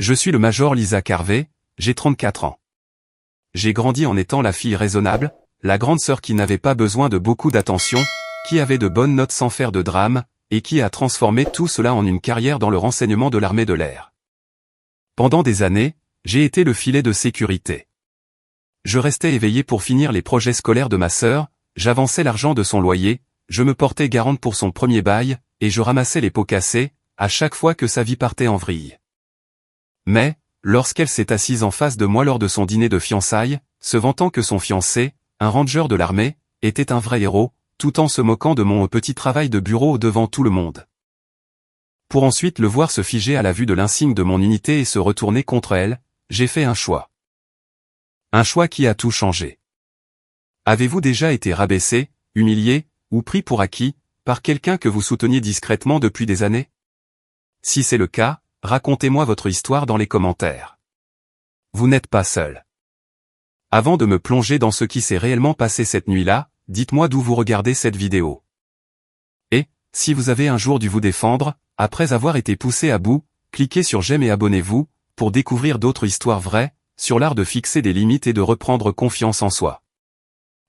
Je suis le major Lisa Carvey, j'ai 34 ans. J'ai grandi en étant la fille raisonnable, la grande sœur qui n'avait pas besoin de beaucoup d'attention, qui avait de bonnes notes sans faire de drame, et qui a transformé tout cela en une carrière dans le renseignement de l'armée de l'air. Pendant des années, j'ai été le filet de sécurité. Je restais éveillé pour finir les projets scolaires de ma sœur, j'avançais l'argent de son loyer, je me portais garante pour son premier bail, et je ramassais les pots cassés, à chaque fois que sa vie partait en vrille. Mais, lorsqu'elle s'est assise en face de moi lors de son dîner de fiançailles, se vantant que son fiancé, un ranger de l'armée, était un vrai héros, tout en se moquant de mon petit travail de bureau devant tout le monde. Pour ensuite le voir se figer à la vue de l'insigne de mon unité et se retourner contre elle, j'ai fait un choix. Un choix qui a tout changé. Avez-vous déjà été rabaissé, humilié, ou pris pour acquis, par quelqu'un que vous souteniez discrètement depuis des années? Si c'est le cas, racontez-moi votre histoire dans les commentaires. Vous n'êtes pas seul. Avant de me plonger dans ce qui s'est réellement passé cette nuit-là, dites-moi d'où vous regardez cette vidéo. Et, si vous avez un jour dû vous défendre, après avoir été poussé à bout, cliquez sur j'aime et abonnez-vous, pour découvrir d'autres histoires vraies, sur l'art de fixer des limites et de reprendre confiance en soi.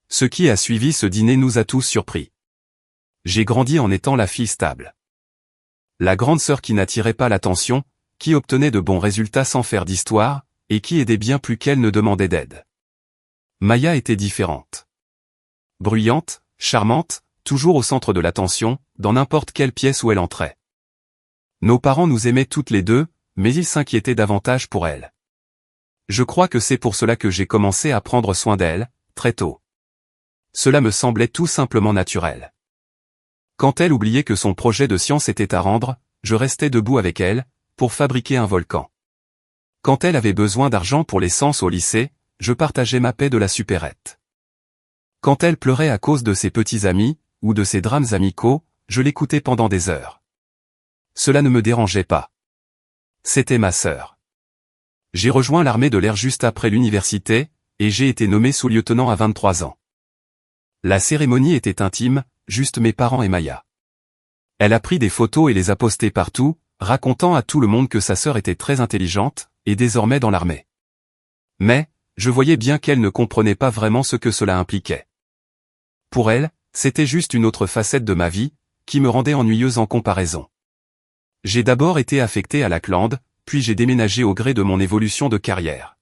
Ce qui a suivi ce dîner nous a tous surpris. J'ai grandi en étant la fille stable. La grande sœur qui n'attirait pas l'attention, qui obtenait de bons résultats sans faire d'histoire, et qui aidait bien plus qu'elle ne demandait d'aide. Maya était différente. Bruyante, charmante, toujours au centre de l'attention, dans n'importe quelle pièce où elle entrait. Nos parents nous aimaient toutes les deux, mais ils s'inquiétaient davantage pour elle. Je crois que c'est pour cela que j'ai commencé à prendre soin d'elle, très tôt. Cela me semblait tout simplement naturel. Quand elle oubliait que son projet de science était à rendre, je restais debout avec elle, pour fabriquer un volcan. Quand elle avait besoin d'argent pour l'essence au lycée, je partageais ma paie de la supérette. Quand elle pleurait à cause de ses petits amis, ou de ses drames amicaux, je l'écoutais pendant des heures. Cela ne me dérangeait pas. C'était ma sœur. J'ai rejoint l'armée de l'air juste après l'université, et j'ai été nommé sous-lieutenant à 23 ans. La cérémonie était intime, juste mes parents et Maya. Elle a pris des photos et les a postées partout, racontant à tout le monde que sa sœur était très intelligente, et désormais dans l'armée. Mais, je voyais bien qu'elle ne comprenait pas vraiment ce que cela impliquait. Pour elle, c'était juste une autre facette de ma vie, qui me rendait ennuyeuse en comparaison. J'ai d'abord été affecté à Lackland, puis j'ai déménagé au gré de mon évolution de carrière.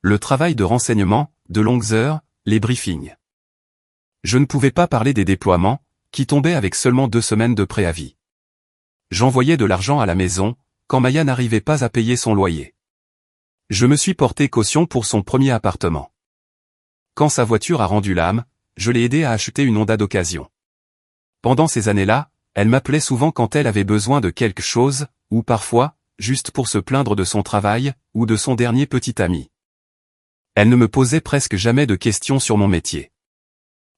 Le travail de renseignement, de longues heures, les briefings. Je ne pouvais pas parler des déploiements, qui tombaient avec seulement 2 semaines de préavis. J'envoyais de l'argent à la maison, quand Maya n'arrivait pas à payer son loyer. Je me suis porté caution pour son premier appartement. Quand sa voiture a rendu l'âme, je l'ai aidé à acheter une Honda d'occasion. Pendant ces années-là, elle m'appelait souvent quand elle avait besoin de quelque chose, ou parfois, juste pour se plaindre de son travail, ou de son dernier petit ami. Elle ne me posait presque jamais de questions sur mon métier.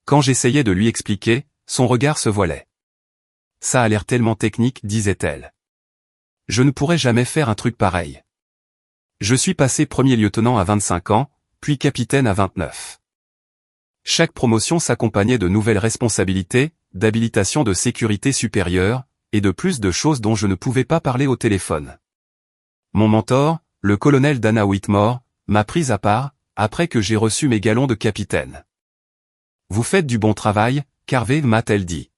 Quand j'essayais de lui expliquer, son regard se voilait. Ça a l'air tellement technique, disait-elle. Je ne pourrais jamais faire un truc pareil. Je suis passé premier lieutenant à 25 ans, puis capitaine à 29. Chaque promotion s'accompagnait de nouvelles responsabilités, d'habilitation de sécurité supérieure, et de plus de choses dont je ne pouvais pas parler au téléphone. Mon mentor, le colonel Dana Whitmore, m'a pris à part, après que j'ai reçu mes galons de capitaine. Vous faites du bon travail, Carvey, m'a-t-elle dit.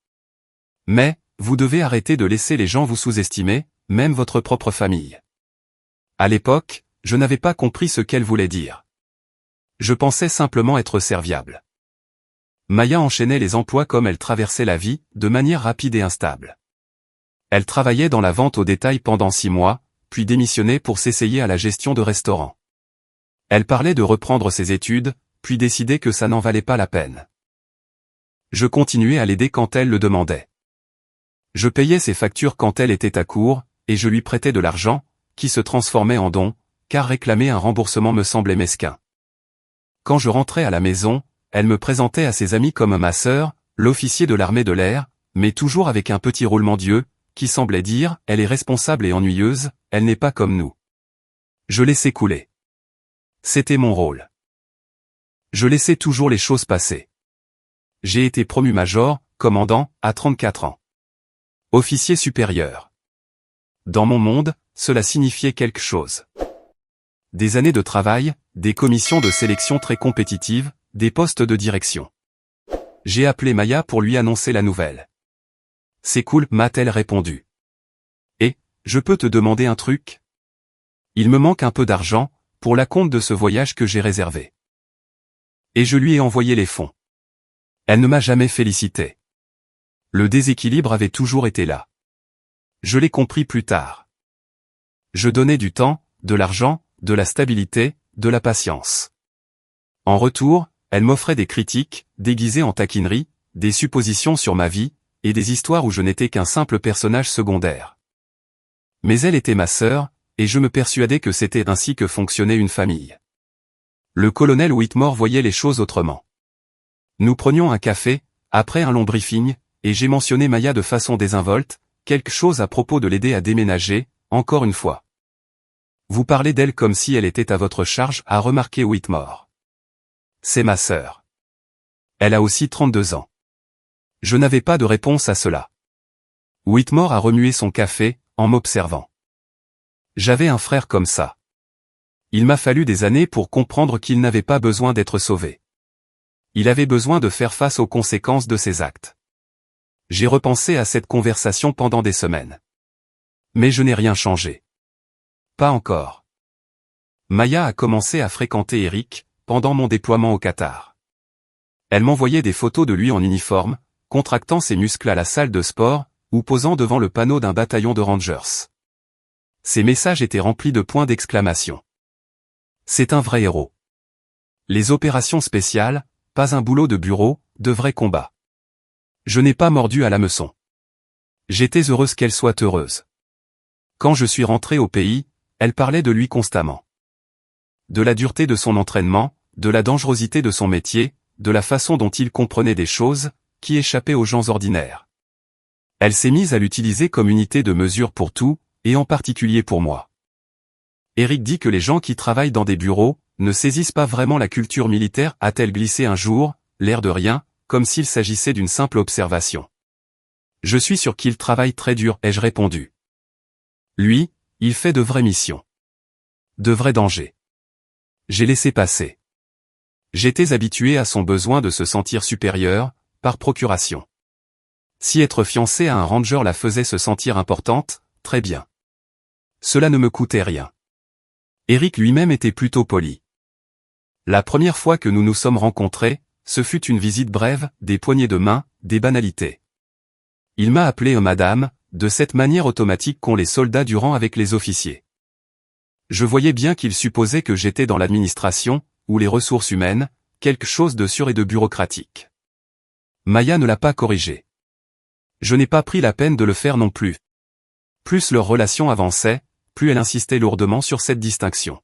Mais, vous devez arrêter de laisser les gens vous sous-estimer, même votre propre famille. À l'époque, je n'avais pas compris ce qu'elle voulait dire. Je pensais simplement être serviable. Maya enchaînait les emplois comme elle traversait la vie, de manière rapide et instable. Elle travaillait dans la vente au détail pendant 6 mois, puis démissionnait pour s'essayer à la gestion de restaurants. Elle parlait de reprendre ses études, puis décidait que ça n'en valait pas la peine. Je continuais à l'aider quand elle le demandait. Je payais ses factures quand elle était à court, et je lui prêtais de l'argent, qui se transformait en dons, car réclamer un remboursement me semblait mesquin. Quand je rentrais à la maison, elle me présentait à ses amis comme ma sœur, l'officier de l'armée de l'air, mais toujours avec un petit roulement d'yeux, qui semblait dire « Elle est responsable et ennuyeuse, elle n'est pas comme nous ». Je laissais couler. C'était mon rôle. Je laissais toujours les choses passer. J'ai été promu major, commandant, à 34 ans. Officier supérieur. Dans mon monde, cela signifiait quelque chose. Des années de travail, des commissions de sélection très compétitives, des postes de direction. J'ai appelé Maya pour lui annoncer la nouvelle. C'est cool, m'a-t-elle répondu. Et, je peux te demander un truc? Il me manque un peu d'argent, pour l'acompte de ce voyage que j'ai réservé. Et je lui ai envoyé les fonds. Elle ne m'a jamais félicité. Le déséquilibre avait toujours été là. Je l'ai compris plus tard. Je donnais du temps, de l'argent, de la stabilité, de la patience. En retour, elle m'offrait des critiques, déguisées en taquinerie, des suppositions sur ma vie, et des histoires où je n'étais qu'un simple personnage secondaire. Mais elle était ma sœur, et je me persuadais que c'était ainsi que fonctionnait une famille. Le colonel Whitmore voyait les choses autrement. Nous prenions un café, après un long briefing, et j'ai mentionné Maya de façon désinvolte, quelque chose à propos de l'aider à déménager, encore une fois. Vous parlez d'elle comme si elle était à votre charge, a remarqué Whitmore. C'est ma sœur. Elle a aussi 32 ans. Je n'avais pas de réponse à cela. Whitmore a remué son café, en m'observant. J'avais un frère comme ça. Il m'a fallu des années pour comprendre qu'il n'avait pas besoin d'être sauvé. Il avait besoin de faire face aux conséquences de ses actes. J'ai repensé à cette conversation pendant des semaines. Mais je n'ai rien changé. Pas encore. Maya a commencé à fréquenter Eric, pendant mon déploiement au Qatar. Elle m'envoyait des photos de lui en uniforme, contractant ses muscles à la salle de sport, ou posant devant le panneau d'un bataillon de Rangers. Ses messages étaient remplis de points d'exclamation. C'est un vrai héros. Les opérations spéciales, pas un boulot de bureau, de vrais combats. Je n'ai pas mordu à l'hameçon. J'étais heureuse qu'elle soit heureuse. Quand je suis rentré au pays, elle parlait de lui constamment. De la dureté de son entraînement, de la dangerosité de son métier, de la façon dont il comprenait des choses, qui échappaient aux gens ordinaires. Elle s'est mise à l'utiliser comme unité de mesure pour tout, et en particulier pour moi. Eric dit que les gens qui travaillent dans des bureaux, ne saisissent pas vraiment la culture militaire, a-t-elle glissé un jour, l'air de rien, comme s'il s'agissait d'une simple observation. Je suis sûr qu'il travaille très dur, ai-je répondu. Lui, il fait de vraies missions. De vrais dangers. J'ai laissé passer. J'étais habitué à son besoin de se sentir supérieur, par procuration. Si être fiancé à un ranger la faisait se sentir importante, très bien. Cela ne me coûtait rien. Eric lui-même était plutôt poli. La première fois que nous nous sommes rencontrés, ce fut une visite brève, des poignées de main, des banalités. Il m'a appelé madame, de cette manière automatique qu'ont les soldats du rang avec les officiers. Je voyais bien qu'il supposait que j'étais dans l'administration, ou les ressources humaines, quelque chose de sûr et de bureaucratique. Maya ne l'a pas corrigé. Je n'ai pas pris la peine de le faire non plus. Plus leur relation avançait, plus elle insistait lourdement sur cette distinction.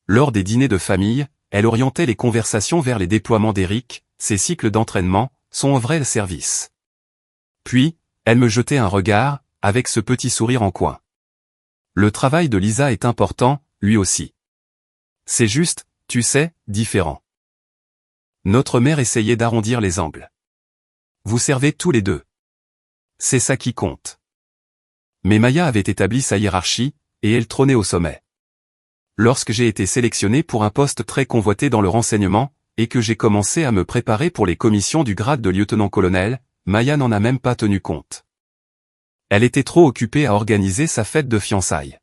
Lors des dîners de famille, elle orientait les conversations vers les déploiements d'Eric, ses cycles d'entraînement, son vrai service. Puis, elle me jetait un regard, avec ce petit sourire en coin. Le travail de Lisa est important, lui aussi. C'est juste, tu sais, différent. Notre mère essayait d'arrondir les angles. Vous servez tous les deux. C'est ça qui compte. Mais Maya avait établi sa hiérarchie, et elle trônait au sommet. Lorsque j'ai été sélectionné pour un poste très convoité dans le renseignement, et que j'ai commencé à me préparer pour les commissions du grade de lieutenant-colonel, Maya n'en a même pas tenu compte. Elle était trop occupée à organiser sa fête de fiançailles.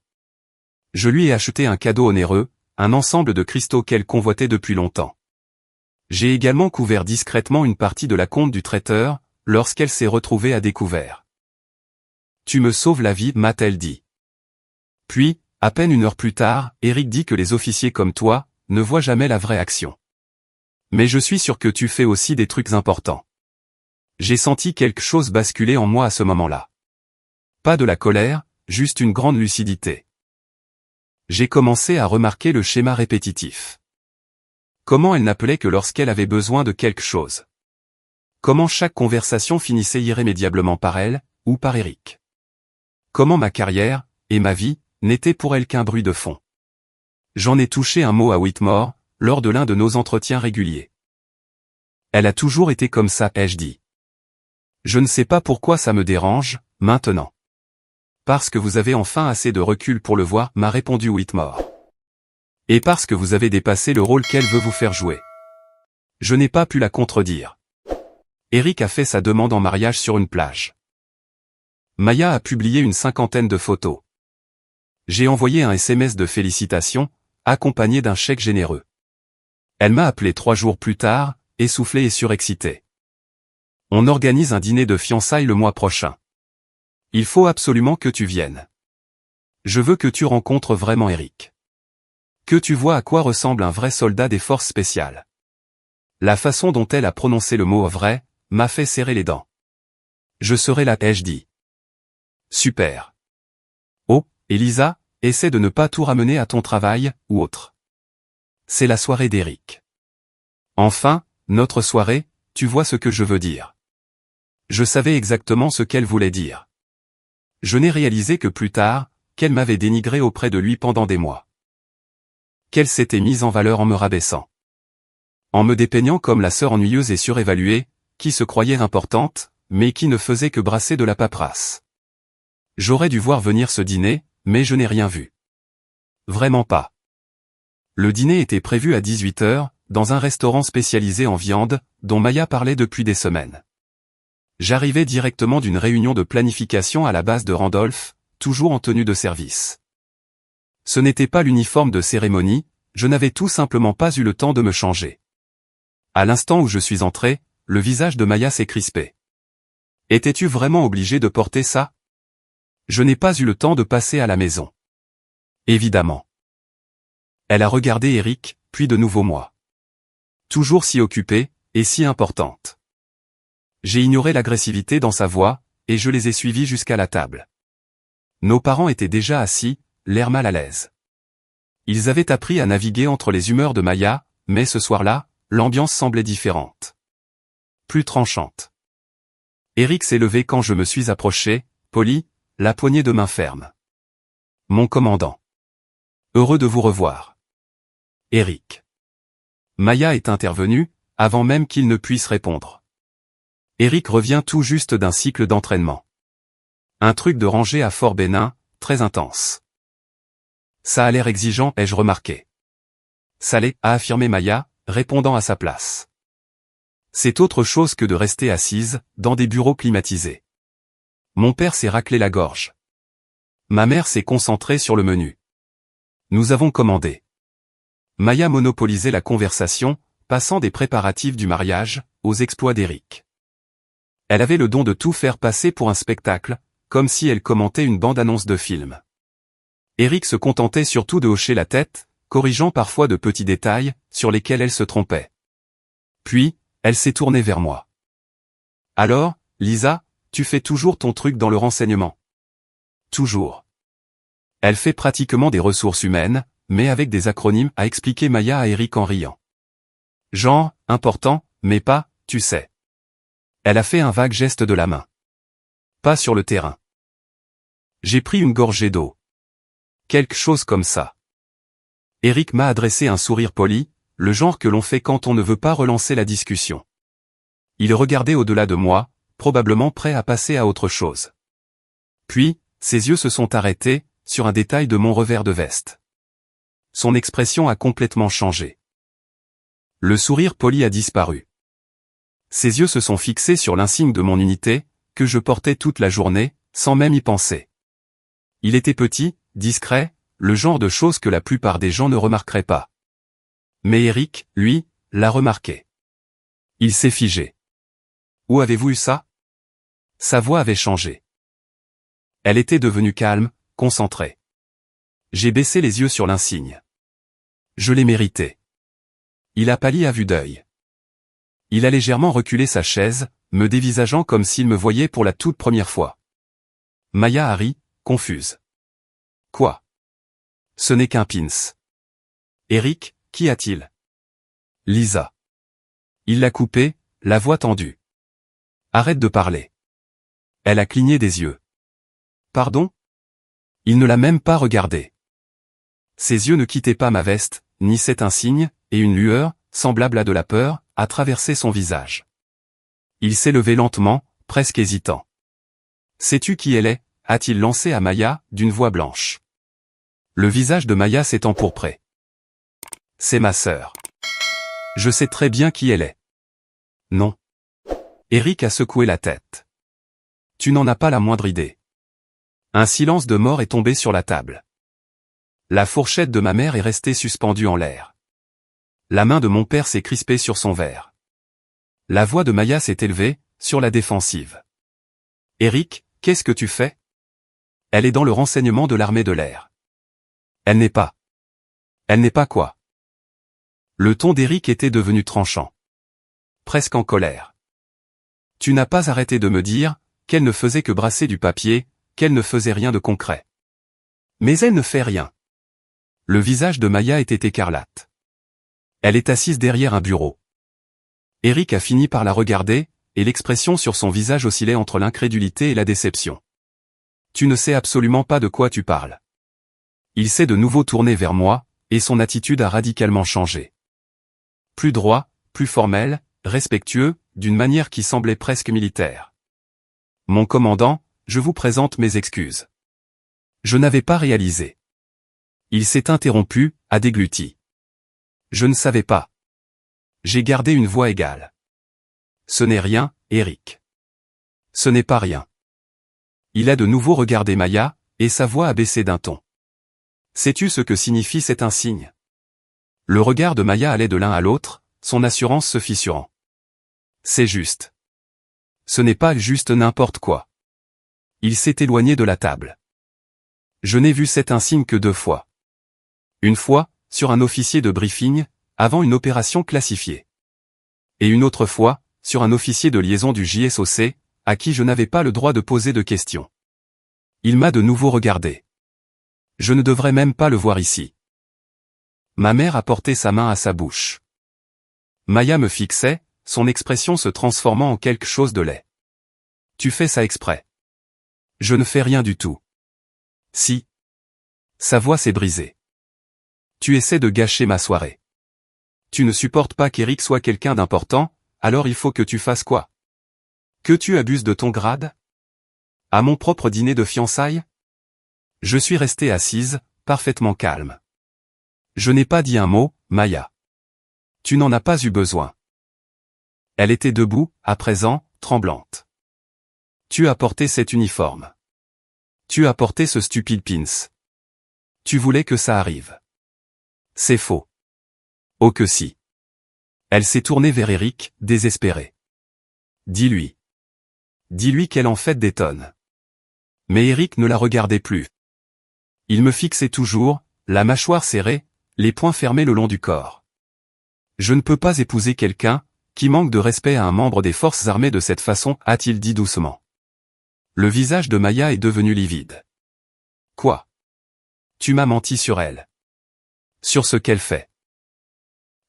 Je lui ai acheté un cadeau onéreux, un ensemble de cristaux qu'elle convoitait depuis longtemps. J'ai également couvert discrètement une partie de la compte du traiteur, lorsqu'elle s'est retrouvée à découvert. Tu me sauves la vie, m'a-t-elle dit. Puis, à peine une heure plus tard, Eric dit que les officiers comme toi, ne voient jamais la vraie action. Mais je suis sûr que tu fais aussi des trucs importants. J'ai senti quelque chose basculer en moi à ce moment-là. Pas de la colère, juste une grande lucidité. J'ai commencé à remarquer le schéma répétitif. Comment elle n'appelait que lorsqu'elle avait besoin de quelque chose. Comment chaque conversation finissait irrémédiablement par elle, ou par Eric. Comment ma carrière, et ma vie, n'étaient pour elle qu'un bruit de fond. J'en ai touché un mot à Whitmore, lors de l'un de nos entretiens réguliers. Elle a toujours été comme ça, ai-je dit. Je ne sais pas pourquoi ça me dérange, maintenant. Parce que vous avez enfin assez de recul pour le voir, m'a répondu Whitmore. Et parce que vous avez dépassé le rôle qu'elle veut vous faire jouer. Je n'ai pas pu la contredire. Eric a fait sa demande en mariage sur une plage. Maya a publié une 50aine de photos. J'ai envoyé un SMS de félicitations, accompagné d'un chèque généreux. Elle m'a appelé 3 jours plus tard, essoufflée et surexcitée. On organise un dîner de fiançailles le mois prochain. Il faut absolument que tu viennes. Je veux que tu rencontres vraiment Eric. Que tu vois à quoi ressemble un vrai soldat des forces spéciales. La façon dont elle a prononcé le mot « vrai » m'a fait serrer les dents. Je serai là, ai-je dit. Super. Oh, Elisa, essaie de ne pas tout ramener à ton travail, ou autre. C'est la soirée d'Eric. Enfin, notre soirée, tu vois ce que je veux dire. Je savais exactement ce qu'elle voulait dire. Je n'ai réalisé que plus tard, qu'elle m'avait dénigré auprès de lui pendant des mois. Qu'elle s'était mise en valeur en me rabaissant. En me dépeignant comme la sœur ennuyeuse et surévaluée, qui se croyait importante, mais qui ne faisait que brasser de la paperasse. J'aurais dû voir venir ce dîner, mais je n'ai rien vu. Vraiment pas. Le dîner était prévu à 18h, dans un restaurant spécialisé en viande, dont Maya parlait depuis des semaines. J'arrivais directement d'une réunion de planification à la base de Randolph, toujours en tenue de service. Ce n'était pas l'uniforme de cérémonie, je n'avais tout simplement pas eu le temps de me changer. À l'instant où je suis entré, le visage de Maya s'est crispé. Étais-tu vraiment obligé de porter ça? Je n'ai pas eu le temps de passer à la maison. Évidemment. Elle a regardé Eric, puis de nouveau moi. Toujours si occupée, et si importante. J'ai ignoré l'agressivité dans sa voix, et je les ai suivis jusqu'à la table. Nos parents étaient déjà assis, l'air mal à l'aise. Ils avaient appris à naviguer entre les humeurs de Maya, mais ce soir-là, l'ambiance semblait différente. Plus tranchante. Eric s'est levé quand je me suis approché, poli, la poignée de main ferme. Mon commandant. Heureux de vous revoir. Eric. Maya est intervenue, avant même qu'il ne puisse répondre. Eric revient tout juste d'un cycle d'entraînement. Un truc de rangée à Fort Bénin, très intense. Ça a l'air exigeant, ai-je remarqué. Ça l'est, a affirmé Maya, répondant à sa place. C'est autre chose que de rester assise, dans des bureaux climatisés. Mon père s'est raclé la gorge. Ma mère s'est concentrée sur le menu. Nous avons commandé. Maya monopolisait la conversation, passant des préparatifs du mariage, aux exploits d'Eric. Elle avait le don de tout faire passer pour un spectacle, comme si elle commentait une bande-annonce de film. Eric se contentait surtout de hocher la tête, corrigeant parfois de petits détails, sur lesquels elle se trompait. Puis, elle s'est tournée vers moi. Alors, Lisa, tu fais toujours ton truc dans le renseignement. Toujours. Elle fait pratiquement des ressources humaines, mais avec des acronymes, a expliqué Maya à Eric en riant. Genre, important, mais pas, tu sais. Elle a fait un vague geste de la main. Pas sur le terrain. J'ai pris une gorgée d'eau. Quelque chose comme ça. Eric m'a adressé un sourire poli, le genre que l'on fait quand on ne veut pas relancer la discussion. Il regardait au-delà de moi, probablement prêt à passer à autre chose. Puis, ses yeux se sont arrêtés, sur un détail de mon revers de veste. Son expression a complètement changé. Le sourire poli a disparu. Ses yeux se sont fixés sur l'insigne de mon unité, que je portais toute la journée, sans même y penser. Il était petit, discret, le genre de choses que la plupart des gens ne remarqueraient pas. Mais Eric, lui, l'a remarqué. Il s'est figé. Où avez-vous eu ça? Sa voix avait changé. Elle était devenue calme, concentrée. J'ai baissé les yeux sur l'insigne. Je l'ai mérité. Il a pâli à vue d'œil. Il a légèrement reculé sa chaise, me dévisageant comme s'il me voyait pour la toute première fois. Maya a ri, confuse. Quoi? Ce n'est qu'un pins. Eric, qu'y a-t-il? Lisa. Il l'a coupé, la voix tendue. Arrête de parler. Elle a cligné des yeux. Pardon? Il ne l'a même pas regardé. Ses yeux ne quittaient pas ma veste, ni cet insigne, et une lueur, semblable à de la peur, a traversé son visage. Il s'est levé lentement, presque hésitant. Sais-tu qui elle est? a-t-il lancé à Maya, d'une voix blanche. Le visage de Maya s'est empourpré. C'est ma sœur. Je sais très bien qui elle est. Non. Eric a secoué la tête. Tu n'en as pas la moindre idée. Un silence de mort est tombé sur la table. La fourchette de ma mère est restée suspendue en l'air. La main de mon père s'est crispée sur son verre. La voix de Maya s'est élevée, sur la défensive. Eric, qu'est-ce que tu fais? Elle est dans le renseignement de l'armée de l'air. Elle n'est pas. Elle n'est pas quoi? Le ton d'Eric était devenu tranchant. Presque en colère. Tu n'as pas arrêté de me dire qu'elle ne faisait que brasser du papier, qu'elle ne faisait rien de concret. Mais elle ne fait rien. Le visage de Maya était écarlate. Elle est assise derrière un bureau. Eric a fini par la regarder, et l'expression sur son visage oscillait entre l'incrédulité et la déception. Tu ne sais absolument pas de quoi tu parles. Il s'est de nouveau tourné vers moi, et son attitude a radicalement changé. Plus droit, plus formel, respectueux, d'une manière qui semblait presque militaire. Mon commandant, je vous présente mes excuses. Je n'avais pas réalisé. Il s'est interrompu, a dégluti. Je ne savais pas. J'ai gardé une voix égale. Ce n'est rien, Eric. Ce n'est pas rien. Il a de nouveau regardé Maya, et sa voix a baissé d'un ton. Sais-tu ce que signifie cet insigne? Le regard de Maya allait de l'un à l'autre, son assurance se fissurant. C'est juste. Ce n'est pas juste n'importe quoi. Il s'est éloigné de la table. Je n'ai vu cet insigne que 2 fois. Une fois, sur un officier de briefing, avant une opération classifiée. Et une autre fois, sur un officier de liaison du JSOC, à qui je n'avais pas le droit de poser de questions. Il m'a de nouveau regardé. Je ne devrais même pas le voir ici. Ma mère a porté sa main à sa bouche. Maya me fixait, son expression se transformant en quelque chose de laid. Tu fais ça exprès. Je ne fais rien du tout. Si. Sa voix s'est brisée. Tu essaies de gâcher ma soirée. Tu ne supportes pas qu'Eric soit quelqu'un d'important, alors il faut que tu fasses quoi? Que tu abuses de ton grade? À mon propre dîner de fiançailles? Je suis restée assise, parfaitement calme. Je n'ai pas dit un mot, Maya. Tu n'en as pas eu besoin. Elle était debout, à présent, tremblante. Tu as porté cet uniforme. Tu as porté ce stupide pins. Tu voulais que ça arrive. C'est faux. Oh que si. Elle s'est tournée vers Eric, désespérée. Dis-lui. Dis-lui qu'elle en fait des tonnes. Mais Eric ne la regardait plus. Il me fixait toujours, la mâchoire serrée, les poings fermés le long du corps. Je ne peux pas épouser quelqu'un qui manque de respect à un membre des forces armées de cette façon, a-t-il dit doucement. Le visage de Maya est devenu livide. Quoi? Tu m'as menti sur elle. Sur ce qu'elle fait.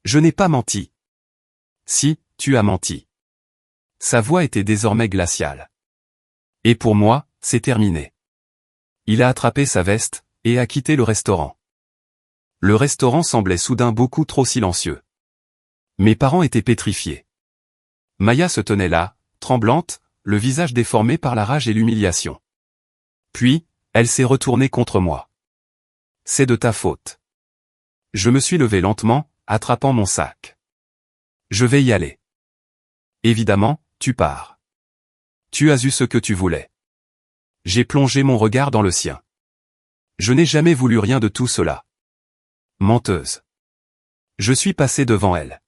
Je n'ai pas menti. Si, tu as menti. Sa voix était désormais glaciale. Et pour moi, c'est terminé. Il a attrapé sa veste, et a quitté le restaurant. Le restaurant semblait soudain beaucoup trop silencieux. Mes parents étaient pétrifiés. Maya se tenait là, tremblante, le visage déformé par la rage et l'humiliation. Puis, elle s'est retournée contre moi. C'est de ta faute. Je me suis levé lentement, attrapant mon sac. Je vais y aller. Évidemment, tu pars. Tu as eu ce que tu voulais. J'ai plongé mon regard dans le sien. Je n'ai jamais voulu rien de tout cela. Menteuse. Je suis passé devant elle.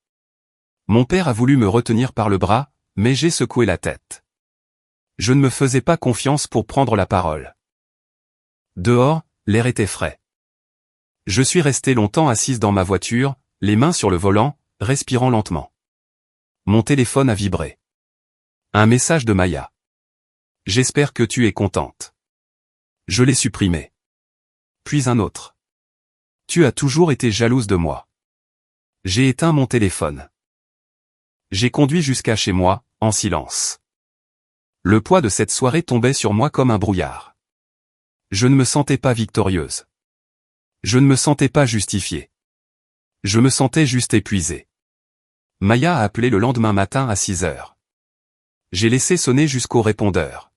Mon père a voulu me retenir par le bras, mais j'ai secoué la tête. Je ne me faisais pas confiance pour prendre la parole. Dehors, l'air était frais. Je suis resté longtemps assise dans ma voiture, les mains sur le volant, respirant lentement. Mon téléphone a vibré. Un message de Maya. J'espère que tu es contente. Je l'ai supprimé. Puis un autre. Tu as toujours été jalouse de moi. J'ai éteint mon téléphone. J'ai conduit jusqu'à chez moi, en silence. Le poids de cette soirée tombait sur moi comme un brouillard. Je ne me sentais pas victorieuse. Je ne me sentais pas justifiée. Je me sentais juste épuisé. Maya a appelé le lendemain matin à 6 heures. J'ai laissé sonner jusqu'au répondeur.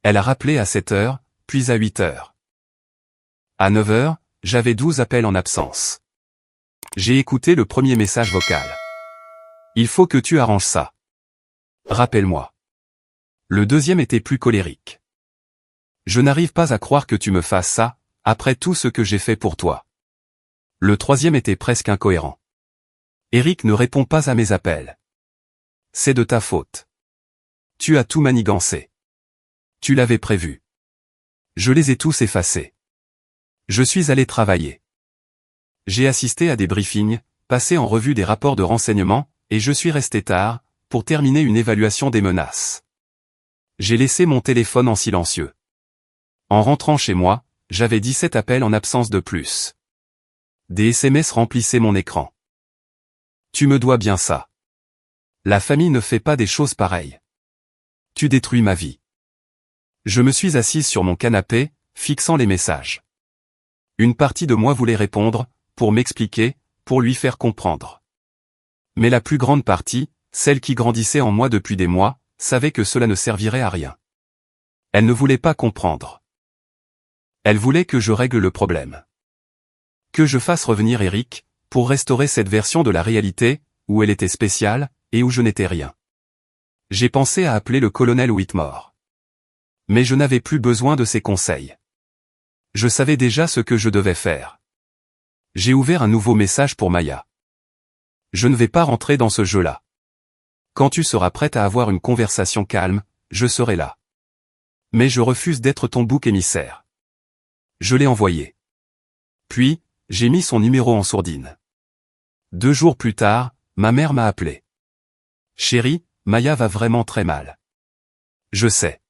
Elle a rappelé à 7 heures, puis à 8 heures. À 9 heures, j'avais 12 appels en absence. J'ai écouté le premier message vocal. Il faut que tu arranges ça. Rappelle-moi. Le deuxième était plus colérique. Je n'arrive pas à croire que tu me fasses ça, après tout ce que j'ai fait pour toi. Le troisième était presque incohérent. Eric ne répond pas à mes appels. C'est de ta faute. Tu as tout manigancé. Tu l'avais prévu. Je les ai tous effacés. Je suis allé travailler. J'ai assisté à des briefings, passé en revue des rapports de renseignement, et je suis resté tard, pour terminer une évaluation des menaces. J'ai laissé mon téléphone en silencieux. En rentrant chez moi, j'avais 17 appels en absence de plus. Des SMS remplissaient mon écran. Tu me dois bien ça. La famille ne fait pas des choses pareilles. Tu détruis ma vie. Je me suis assise sur mon canapé, fixant les messages. Une partie de moi voulait répondre, pour m'expliquer, pour lui faire comprendre. Mais la plus grande partie, celle qui grandissait en moi depuis des mois, savait que cela ne servirait à rien. Elle ne voulait pas comprendre. Elle voulait que je règle le problème. Que je fasse revenir Eric, pour restaurer cette version de la réalité, où elle était spéciale, et où je n'étais rien. J'ai pensé à appeler le colonel Whitmore. Mais je n'avais plus besoin de ses conseils. Je savais déjà ce que je devais faire. J'ai ouvert un nouveau message pour Maya. Je ne vais pas rentrer dans ce jeu-là. Quand tu seras prête à avoir une conversation calme, je serai là. Mais je refuse d'être ton bouc émissaire. Je l'ai envoyé. Puis, j'ai mis son numéro en sourdine. 2 jours plus tard, ma mère m'a appelé. Chérie, Maya va vraiment très mal. Je sais.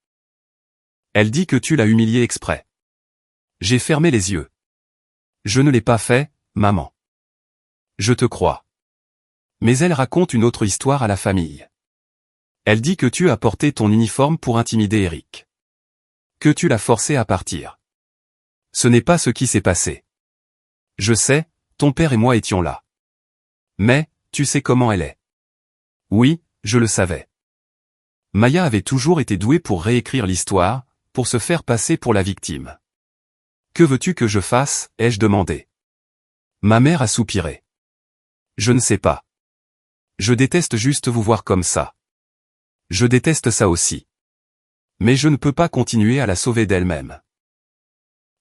Elle dit que tu l'as humiliée exprès. J'ai fermé les yeux. Je ne l'ai pas fait, maman. Je te crois. Mais elle raconte une autre histoire à la famille. Elle dit que tu as porté ton uniforme pour intimider Eric. Que tu l'as forcé à partir. Ce n'est pas ce qui s'est passé. Je sais, ton père et moi étions là. Mais, tu sais comment elle est. Oui, je le savais. Maya avait toujours été douée pour réécrire l'histoire, pour se faire passer pour la victime. Que veux-tu que je fasse, ai-je demandé. Ma mère a soupiré. Je ne sais pas. Je déteste juste vous voir comme ça. Je déteste ça aussi. Mais je ne peux pas continuer à la sauver d'elle-même.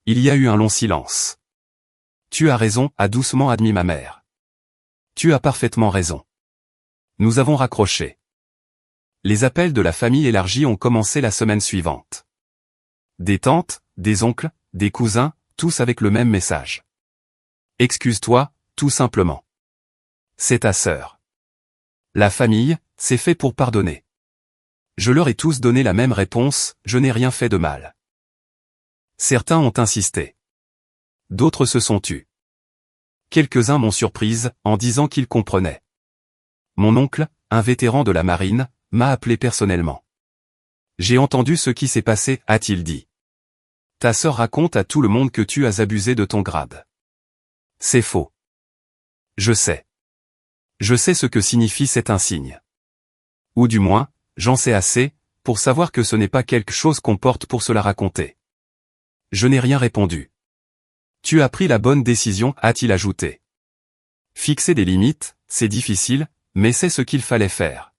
Il y a eu un long silence. Tu as raison, a doucement admis ma mère. Tu as parfaitement raison. Nous avons raccroché. Les appels de la famille élargie ont commencé la semaine suivante. Des tantes, des oncles, des cousins, tous avec le même message. Excuse-toi, tout simplement. C'est ta sœur. La famille, c'est fait pour pardonner. Je leur ai tous donné la même réponse, je n'ai rien fait de mal. Certains ont insisté. D'autres se sont tus. Quelques-uns m'ont surprise, en disant qu'ils comprenaient. Mon oncle, un vétéran de la marine, m'a appelé personnellement. J'ai entendu ce qui s'est passé, a-t-il dit. Ta sœur raconte à tout le monde que tu as abusé de ton grade. C'est faux. Je sais. Je sais ce que signifie cet insigne. Ou du moins, j'en sais assez, pour savoir que ce n'est pas quelque chose qu'on porte pour se la raconter. Je n'ai rien répondu. Tu as pris la bonne décision, a-t-il ajouté. Fixer des limites, c'est difficile, mais c'est ce qu'il fallait faire.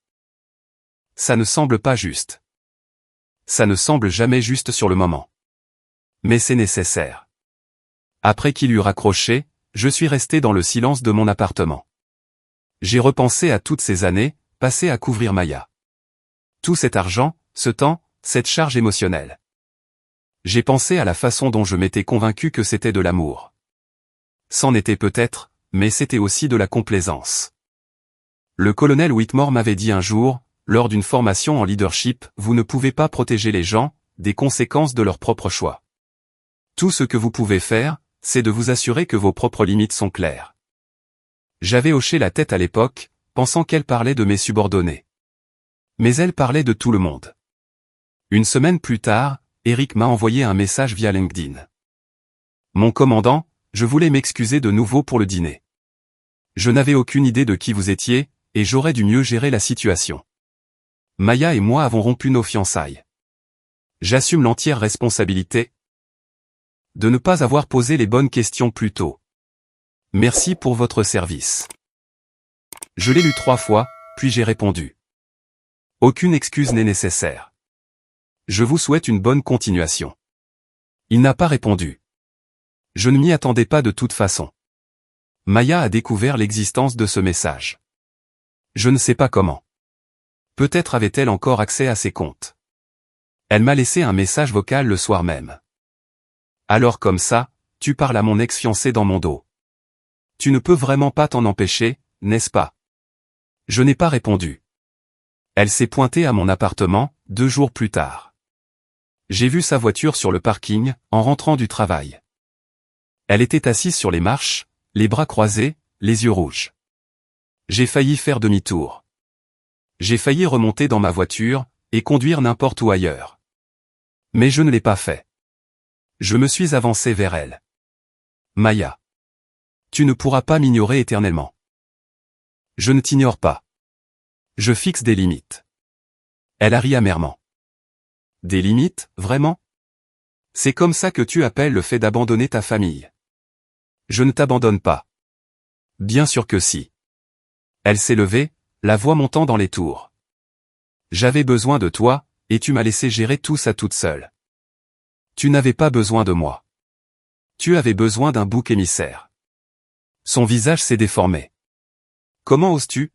Ça ne semble pas juste. Ça ne semble jamais juste sur le moment. Mais c'est nécessaire. Après qu'il eut raccroché, je suis resté dans le silence de mon appartement. J'ai repensé à toutes ces années, passées à couvrir Maya. Tout cet argent, ce temps, cette charge émotionnelle. J'ai pensé à la façon dont je m'étais convaincu que c'était de l'amour. C'en était peut-être, mais c'était aussi de la complaisance. Le colonel Whitmore m'avait dit un jour, lors d'une formation en leadership, vous ne pouvez pas protéger les gens des conséquences de leurs propres choix. Tout ce que vous pouvez faire, c'est de vous assurer que vos propres limites sont claires. J'avais hoché la tête à l'époque, pensant qu'elle parlait de mes subordonnés. Mais elle parlait de tout le monde. Une semaine plus tard, Eric m'a envoyé un message via LinkedIn. Mon commandant, je voulais m'excuser de nouveau pour le dîner. Je n'avais aucune idée de qui vous étiez, et j'aurais dû mieux gérer la situation. Maya et moi avons rompu nos fiançailles. J'assume l'entière responsabilité de ne pas avoir posé les bonnes questions plus tôt. Merci pour votre service. Je l'ai lu 3 fois, puis j'ai répondu. Aucune excuse n'est nécessaire. Je vous souhaite une bonne continuation. Il n'a pas répondu. Je ne m'y attendais pas de toute façon. Maya a découvert l'existence de ce message. Je ne sais pas comment. Peut-être avait-elle encore accès à ses comptes. Elle m'a laissé un message vocal le soir même. Alors comme ça, tu parles à mon ex-fiancé dans mon dos. Tu ne peux vraiment pas t'en empêcher, n'est-ce pas? Je n'ai pas répondu. Elle s'est pointée à mon appartement, 2 jours plus tard. J'ai vu sa voiture sur le parking, en rentrant du travail. Elle était assise sur les marches, les bras croisés, les yeux rouges. J'ai failli faire demi-tour. J'ai failli remonter dans ma voiture, et conduire n'importe où ailleurs. Mais je ne l'ai pas fait. Je me suis avancé vers elle. Maya. Tu ne pourras pas m'ignorer éternellement. Je ne t'ignore pas. Je fixe des limites. Elle a ri amèrement. Des limites, vraiment? C'est comme ça que tu appelles le fait d'abandonner ta famille. Je ne t'abandonne pas. Bien sûr que si. Elle s'est levée, la voix montant dans les tours. J'avais besoin de toi, et tu m'as laissé gérer tout ça toute seule. Tu n'avais pas besoin de moi. Tu avais besoin d'un bouc émissaire. Son visage s'est déformé. Comment oses-tu?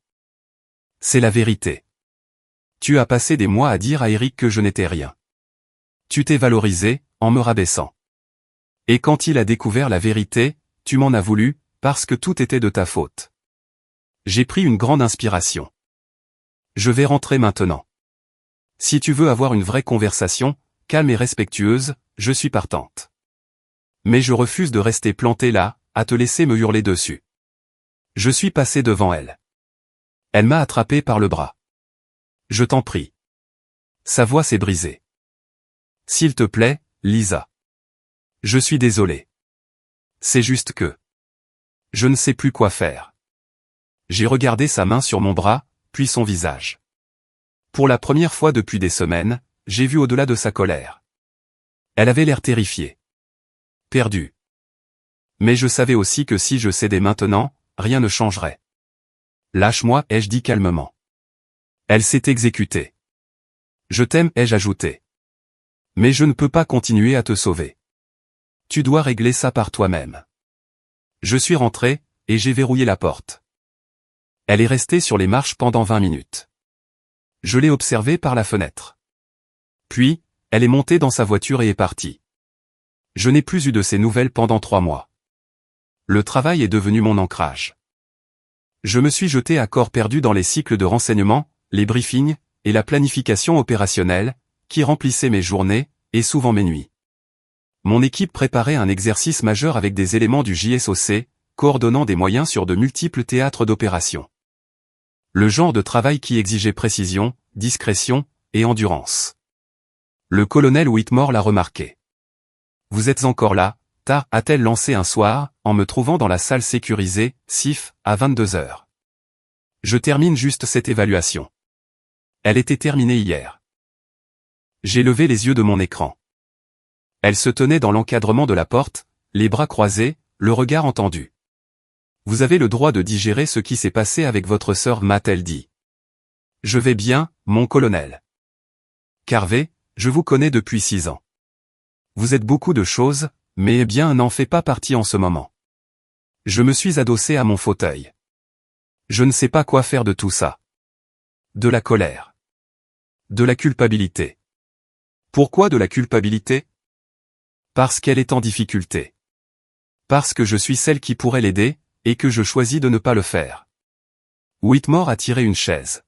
C'est la vérité. Tu as passé des mois à dire à Eric que je n'étais rien. Tu t'es valorisé, en me rabaissant. Et quand il a découvert la vérité, tu m'en as voulu, parce que tout était de ta faute. J'ai pris une grande inspiration. Je vais rentrer maintenant. Si tu veux avoir une vraie conversation, calme et respectueuse, je suis partante. Mais je refuse de rester planté là, à te laisser me hurler dessus. Je suis passé devant elle. Elle m'a attrapé par le bras. Je t'en prie. Sa voix s'est brisée. S'il te plaît, Lisa. Je suis désolé. C'est juste que... je ne sais plus quoi faire. J'ai regardé sa main sur mon bras, puis son visage. Pour la première fois depuis des semaines, j'ai vu au-delà de sa colère. Elle avait l'air terrifiée. Perdue. Mais je savais aussi que si je cédais maintenant, rien ne changerait. Lâche-moi, ai-je dit calmement. Elle s'est exécutée. Je t'aime, ai-je ajouté. Mais je ne peux pas continuer à te sauver. Tu dois régler ça par toi-même. Je suis rentré, et j'ai verrouillé la porte. Elle est restée sur les marches pendant 20 minutes. Je l'ai observée par la fenêtre. Puis, elle est montée dans sa voiture et est partie. Je n'ai plus eu de ses nouvelles pendant 3 mois. Le travail est devenu mon ancrage. Je me suis jeté à corps perdu dans les cycles de renseignement, les briefings, et la planification opérationnelle, qui remplissaient mes journées, et souvent mes nuits. Mon équipe préparait un exercice majeur avec des éléments du JSOC, coordonnant des moyens sur de multiples théâtres d'opération. Le genre de travail qui exigeait précision, discrétion, et endurance. Le colonel Whitmore l'a remarqué. « Vous êtes encore là ?» a-t-elle lancé un soir, en me trouvant dans la salle sécurisée, SIF, à 22h. Je termine juste cette évaluation. Elle était terminée hier. J'ai levé les yeux de mon écran. Elle se tenait dans l'encadrement de la porte, les bras croisés, le regard entendu. « Vous avez le droit de digérer ce qui s'est passé avec votre sœur, m'a-t-elle dit. « Je vais bien, mon colonel. Carvey, je vous connais depuis 6 ans. Vous êtes beaucoup de choses, mais bien n'en fait pas partie en ce moment. » Je me suis adossé à mon fauteuil. Je ne sais pas quoi faire de tout ça. De la colère. De la culpabilité. Pourquoi de la culpabilité? Parce qu'elle est en difficulté. Parce que je suis celle qui pourrait l'aider, et que je choisis de ne pas le faire. Whitmore a tiré une chaise.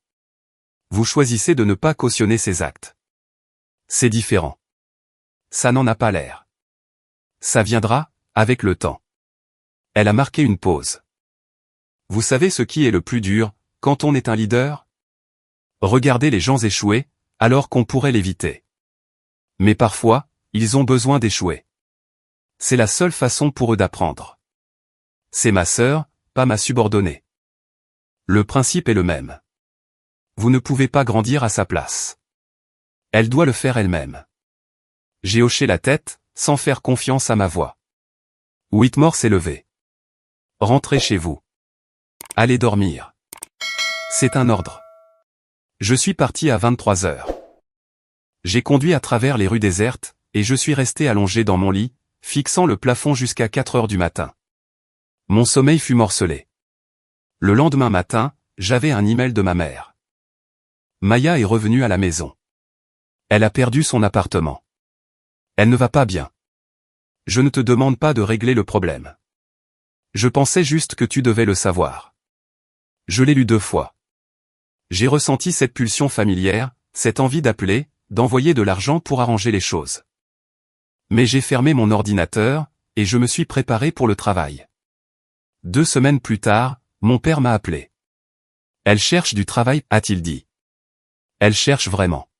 Vous choisissez de ne pas cautionner ses actes. C'est différent. Ça n'en a pas l'air. Ça viendra, avec le temps. Elle a marqué une pause. Vous savez ce qui est le plus dur, quand on est un leader? Regarder les gens échouer, alors qu'on pourrait l'éviter. Mais parfois, ils ont besoin d'échouer. C'est la seule façon pour eux d'apprendre. C'est ma sœur, pas ma subordonnée. Le principe est le même. Vous ne pouvez pas grandir à sa place. Elle doit le faire elle-même. J'ai hoché la tête, sans faire confiance à ma voix. Whitmore s'est levé. Rentrez chez vous. Allez dormir. C'est un ordre. Je suis parti à 23 heures. J'ai conduit à travers les rues désertes, et je suis resté allongé dans mon lit, fixant le plafond jusqu'à 4 heures du matin. Mon sommeil fut morcelé. Le lendemain matin, j'avais un email de ma mère. Maya est revenue à la maison. Elle a perdu son appartement. Elle ne va pas bien. Je ne te demande pas de régler le problème. Je pensais juste que tu devais le savoir. Je l'ai lu 2 fois. J'ai ressenti cette pulsion familière, cette envie d'appeler, d'envoyer de l'argent pour arranger les choses. Mais j'ai fermé mon ordinateur, et je me suis préparé pour le travail. 2 semaines plus tard, mon père m'a appelé. Elle cherche du travail, a-t-il dit. Elle cherche vraiment.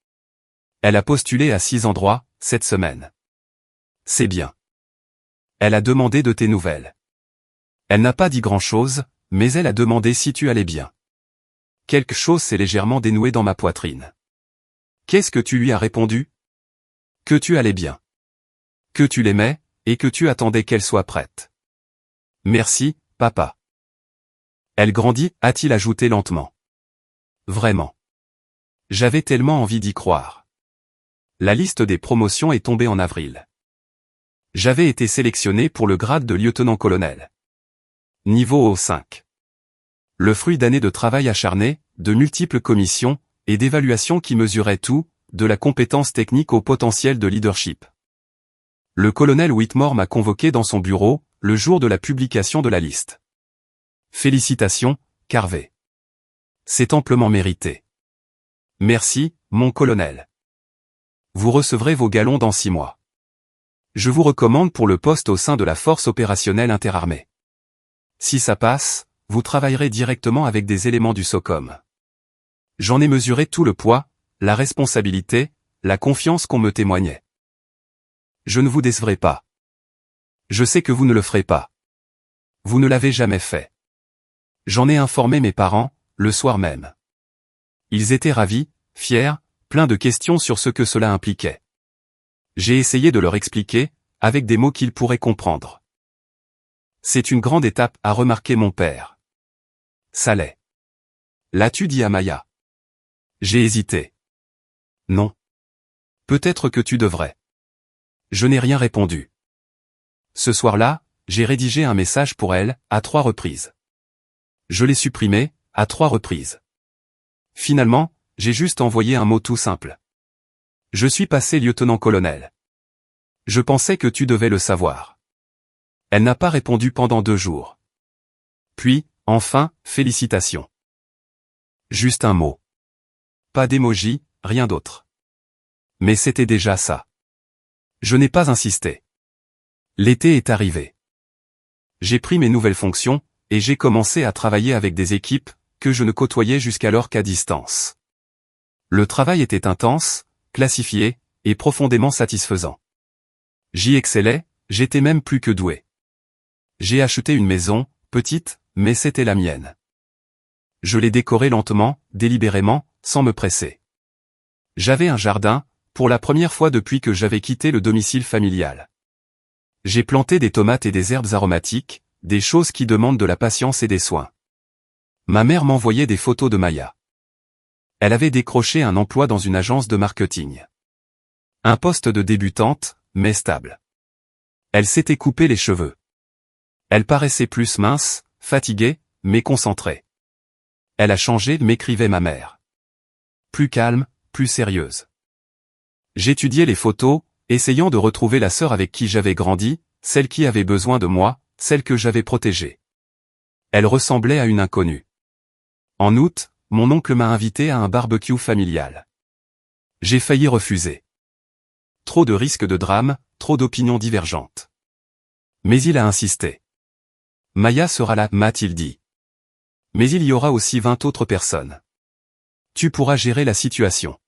Elle a postulé à 6 endroits, cette semaine. C'est bien. Elle a demandé de tes nouvelles. Elle n'a pas dit grand-chose, mais elle a demandé si tu allais bien. Quelque chose s'est légèrement dénoué dans ma poitrine. Qu'est-ce que tu lui as répondu? Que tu allais bien. Que tu l'aimais, et que tu attendais qu'elle soit prête. Merci, papa. Elle grandit, a-t-il ajouté lentement. Vraiment. J'avais tellement envie d'y croire. La liste des promotions est tombée en avril. J'avais été sélectionné pour le grade de lieutenant-colonel. Niveau O5. Le fruit d'années de travail acharné, de multiples commissions, et d'évaluations qui mesuraient tout, de la compétence technique au potentiel de leadership. Le colonel Whitmore m'a convoqué dans son bureau, le jour de la publication de la liste. Félicitations, Carvey. C'est amplement mérité. Merci, mon colonel. Vous recevrez vos galons dans 6 mois. Je vous recommande pour le poste au sein de la force opérationnelle interarmée. Si ça passe, vous travaillerez directement avec des éléments du SOCOM. J'en ai mesuré tout le poids, la responsabilité, la confiance qu'on me témoignait. Je ne vous décevrai pas. Je sais que vous ne le ferez pas. Vous ne l'avez jamais fait. J'en ai informé mes parents, le soir même. Ils étaient ravis, fiers, pleins de questions sur ce que cela impliquait. J'ai essayé de leur expliquer, avec des mots qu'ils pourraient comprendre. C'est une grande étape, a remarqué mon père. Ça l'est. L'as-tu dit à Maya? J'ai hésité. Non. Peut-être que tu devrais. Je n'ai rien répondu. Ce soir-là, j'ai rédigé un message pour elle, à 3 reprises. Je l'ai supprimé, à 3 reprises. Finalement, j'ai juste envoyé un mot tout simple. Je suis passé lieutenant-colonel. Je pensais que tu devais le savoir. Elle n'a pas répondu pendant 2 jours. Puis, enfin, félicitations. Juste un mot. Pas d'émoji, rien d'autre. Mais c'était déjà ça. Je n'ai pas insisté. L'été est arrivé. J'ai pris mes nouvelles fonctions, et j'ai commencé à travailler avec des équipes, que je ne côtoyais jusqu'alors qu'à distance. Le travail était intense, classifié, et profondément satisfaisant. J'y excellais, j'étais même plus que doué. J'ai acheté une maison, petite, mais c'était la mienne. Je l'ai décorée lentement, délibérément, sans me presser. J'avais un jardin, pour la première fois depuis que j'avais quitté le domicile familial. J'ai planté des tomates et des herbes aromatiques, des choses qui demandent de la patience et des soins. Ma mère m'envoyait des photos de Maya. Elle avait décroché un emploi dans une agence de marketing. Un poste de débutante, mais stable. Elle s'était coupé les cheveux. Elle paraissait plus mince, fatiguée, mais concentrée. Elle a changé, m'écrivait ma mère. Plus calme, plus sérieuse. J'étudiais les photos, essayant de retrouver la sœur avec qui j'avais grandi, celle qui avait besoin de moi, celle que j'avais protégée. Elle ressemblait à une inconnue. En août, mon oncle m'a invité à un barbecue familial. J'ai failli refuser. Trop de risques de drame, trop d'opinions divergentes. Mais il a insisté. Maya sera là, m'a-t-il dit. Mais il y aura aussi 20 autres personnes. Tu pourras gérer la situation.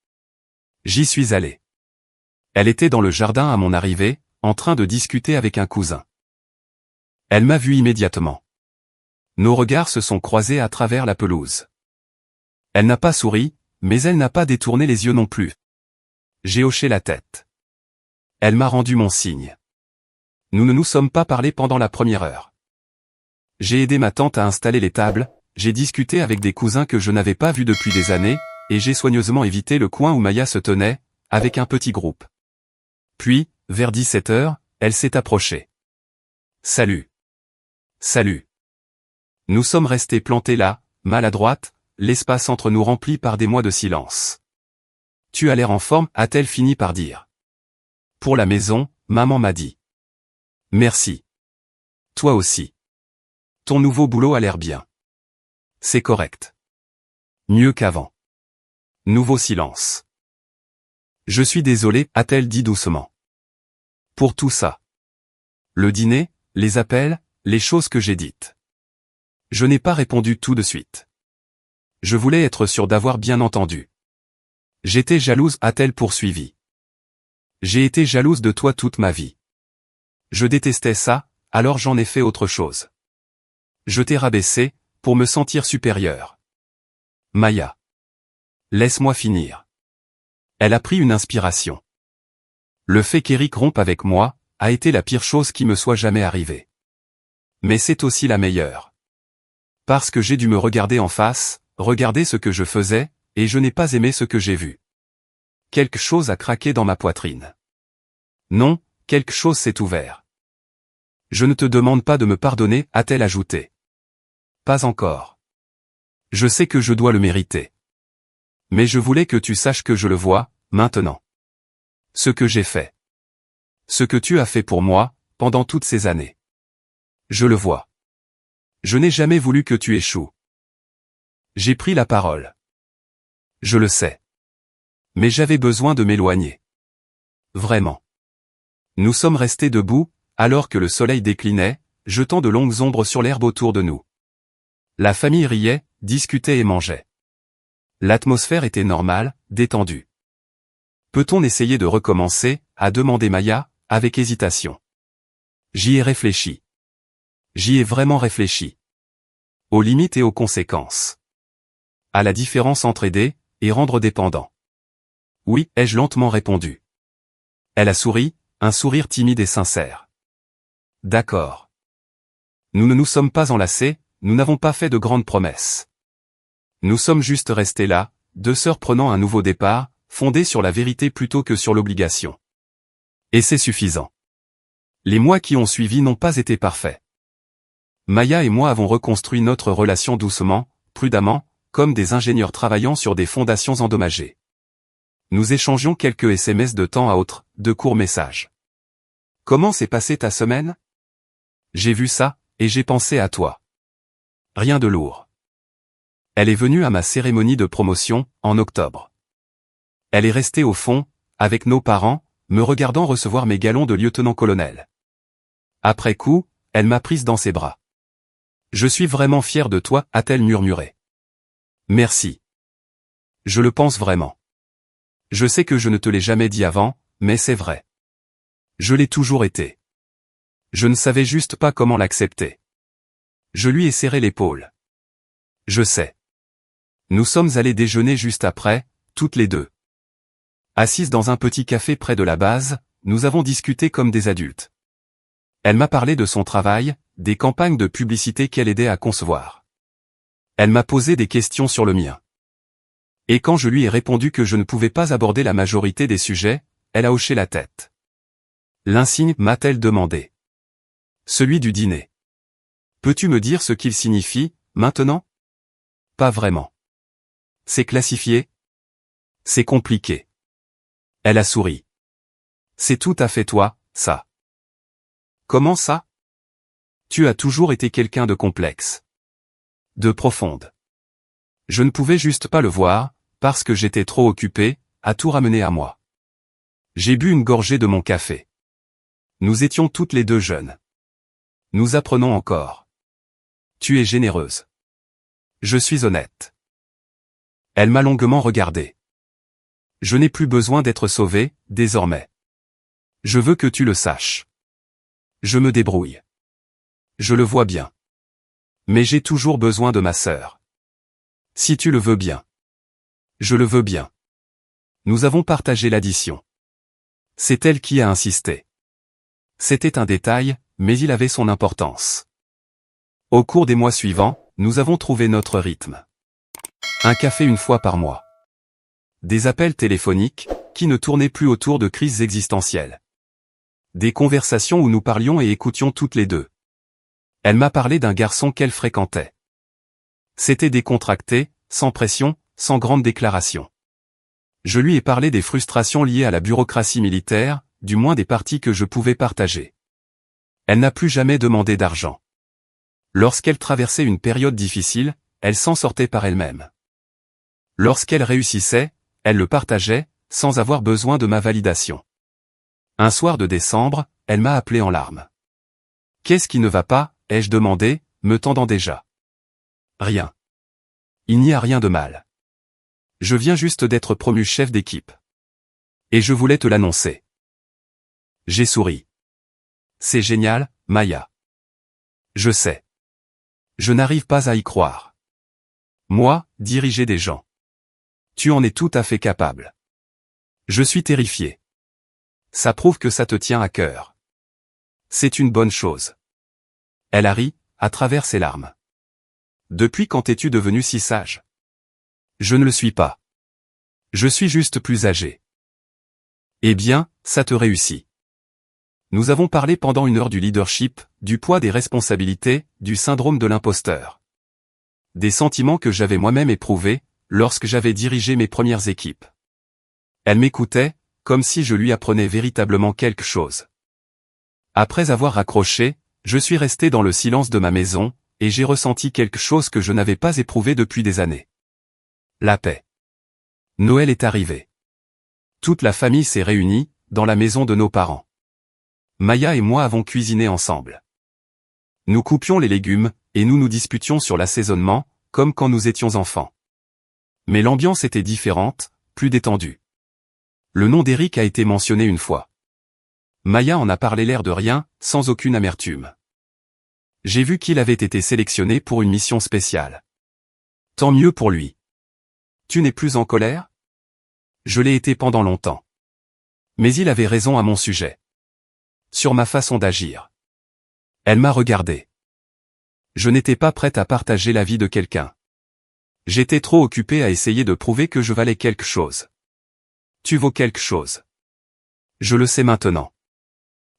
J'y suis allé. Elle était dans le jardin à mon arrivée, en train de discuter avec un cousin. Elle m'a vu immédiatement. Nos regards se sont croisés à travers la pelouse. Elle n'a pas souri, mais elle n'a pas détourné les yeux non plus. J'ai hoché la tête. Elle m'a rendu mon signe. Nous ne nous sommes pas parlé pendant la première heure. J'ai aidé ma tante à installer les tables, j'ai discuté avec des cousins que je n'avais pas vus depuis des années, et j'ai soigneusement évité le coin où Maya se tenait, avec un petit groupe. Puis, vers 17 heures, elle s'est approchée. Salut. Salut. Nous sommes restés plantés là, maladroite, l'espace entre nous rempli par des mois de silence. Tu as l'air en forme, a-t-elle fini par dire. Pour la maison, maman m'a dit. Merci. Toi aussi. Ton nouveau boulot a l'air bien. C'est correct. Mieux qu'avant. Nouveau silence. Je suis désolé, a-t-elle dit doucement. Pour tout ça. Le dîner, les appels, les choses que j'ai dites. Je n'ai pas répondu tout de suite. Je voulais être sûr d'avoir bien entendu. J'étais jalouse, a-t-elle poursuivi. J'ai été jalouse de toi toute ma vie. Je détestais ça, alors j'en ai fait autre chose. Je t'ai rabaissé, pour me sentir supérieure. Maya. Laisse-moi finir. Elle a pris une inspiration. Le fait qu'Eric rompe avec moi, a été la pire chose qui me soit jamais arrivée. Mais c'est aussi la meilleure. Parce que j'ai dû me regarder en face, regarder ce que je faisais, et je n'ai pas aimé ce que j'ai vu. Quelque chose a craqué dans ma poitrine. Non, quelque chose s'est ouvert. Je ne te demande pas de me pardonner, a-t-elle ajouté. Pas encore. Je sais que je dois le mériter. Mais je voulais que tu saches que je le vois, maintenant. Ce que j'ai fait. Ce que tu as fait pour moi, pendant toutes ces années. Je le vois. Je n'ai jamais voulu que tu échoues. J'ai pris la parole. Je le sais. Mais j'avais besoin de m'éloigner. Vraiment. Nous sommes restés debout, alors que le soleil déclinait, jetant de longues ombres sur l'herbe autour de nous. La famille riait, discutait et mangeait. L'atmosphère était normale, détendue. Peut-on essayer de recommencer, a demandé Maya, avec hésitation. J'y ai réfléchi. J'y ai vraiment réfléchi. Aux limites et aux conséquences. À la différence entre aider, et rendre dépendant. Oui, ai-je lentement répondu. Elle a souri, un sourire timide et sincère. D'accord. Nous ne nous sommes pas enlacés, nous n'avons pas fait de grandes promesses. Nous sommes juste restés là, deux sœurs prenant un nouveau départ, fondé sur la vérité plutôt que sur l'obligation. Et c'est suffisant. Les mois qui ont suivi n'ont pas été parfaits. Maya et moi avons reconstruit notre relation doucement, prudemment, comme des ingénieurs travaillant sur des fondations endommagées. Nous échangions quelques SMS de temps à autre, de courts messages. Comment s'est passée ta semaine? J'ai vu ça, et j'ai pensé à toi. Rien de lourd. Elle est venue à ma cérémonie de promotion, en octobre. Elle est restée au fond, avec nos parents, me regardant recevoir mes galons de lieutenant-colonel. Après coup, elle m'a prise dans ses bras. Je suis vraiment fier de toi, a-t-elle murmuré. Merci. Je le pense vraiment. Je sais que je ne te l'ai jamais dit avant, mais c'est vrai. Je l'ai toujours été. Je ne savais juste pas comment l'accepter. Je lui ai serré l'épaule. Je sais. Nous sommes allés déjeuner juste après, toutes les deux. Assises dans un petit café près de la base, nous avons discuté comme des adultes. Elle m'a parlé de son travail, des campagnes de publicité qu'elle aidait à concevoir. Elle m'a posé des questions sur le mien. Et quand je lui ai répondu que je ne pouvais pas aborder la majorité des sujets, elle a hoché la tête. L'insigne, m'a-t-elle demandé. Celui du dîner. Peux-tu me dire ce qu'il signifie, maintenant? Pas vraiment. C'est classifié? C'est compliqué. Elle a souri. C'est tout à fait toi, ça. Comment ça? Tu as toujours été quelqu'un de complexe. De profonde. Je ne pouvais juste pas le voir, parce que j'étais trop occupé, à tout ramener à moi. J'ai bu une gorgée de mon café. Nous étions toutes les deux jeunes. Nous apprenons encore. Tu es généreuse. Je suis honnête. Elle m'a longuement regardé. Je n'ai plus besoin d'être sauvé, désormais. Je veux que tu le saches. Je me débrouille. Je le vois bien. Mais j'ai toujours besoin de ma sœur. Si tu le veux bien. Je le veux bien. Nous avons partagé l'addition. C'est elle qui a insisté. C'était un détail, mais il avait son importance. Au cours des mois suivants, nous avons trouvé notre rythme. Un café une fois par mois. Des appels téléphoniques, qui ne tournaient plus autour de crises existentielles. Des conversations où nous parlions et écoutions toutes les deux. Elle m'a parlé d'un garçon qu'elle fréquentait. C'était décontracté, sans pression, sans grande déclaration. Je lui ai parlé des frustrations liées à la bureaucratie militaire, du moins des parties que je pouvais partager. Elle n'a plus jamais demandé d'argent. Lorsqu'elle traversait une période difficile, elle s'en sortait par elle-même. Lorsqu'elle réussissait, elle le partageait, sans avoir besoin de ma validation. Un soir de décembre, elle m'a appelé en larmes. « Qu'est-ce qui ne va pas ?» ai-je demandé, me tendant déjà. « Rien. Il n'y a rien de mal. Je viens juste d'être promu chef d'équipe. Et je voulais te l'annoncer. » J'ai souri. « C'est génial, Maya. Je sais. Je n'arrive pas à y croire. Moi, diriger des gens. Tu en es tout à fait capable. Je suis terrifié. Ça prouve que ça te tient à cœur. C'est une bonne chose. » Elle a ri, à travers ses larmes. « Depuis quand es-tu devenu si sage ? » Je ne le suis pas. Je suis juste plus âgé. Eh bien, ça te réussit. Nous avons parlé pendant 1 heure du leadership, du poids des responsabilités, du syndrome de l'imposteur. Des sentiments que j'avais moi-même éprouvés, lorsque j'avais dirigé mes premières équipes. Elle m'écoutait, comme si je lui apprenais véritablement quelque chose. Après avoir raccroché, je suis resté dans le silence de ma maison, et j'ai ressenti quelque chose que je n'avais pas éprouvé depuis des années. La paix. Noël est arrivé. Toute la famille s'est réunie, dans la maison de nos parents. Maya et moi avons cuisiné ensemble. Nous coupions les légumes, et nous nous disputions sur l'assaisonnement, comme quand nous étions enfants. Mais l'ambiance était différente, plus détendue. Le nom d'Eric a été mentionné une fois. Maya en a parlé l'air de rien, sans aucune amertume. J'ai vu qu'il avait été sélectionné pour une mission spéciale. Tant mieux pour lui. Tu n'es plus en colère ? Je l'ai été pendant longtemps. Mais il avait raison à mon sujet. Sur ma façon d'agir. Elle m'a regardé. Je n'étais pas prête à partager la vie de quelqu'un. J'étais trop occupé à essayer de prouver que je valais quelque chose. Tu vaux quelque chose. Je le sais maintenant.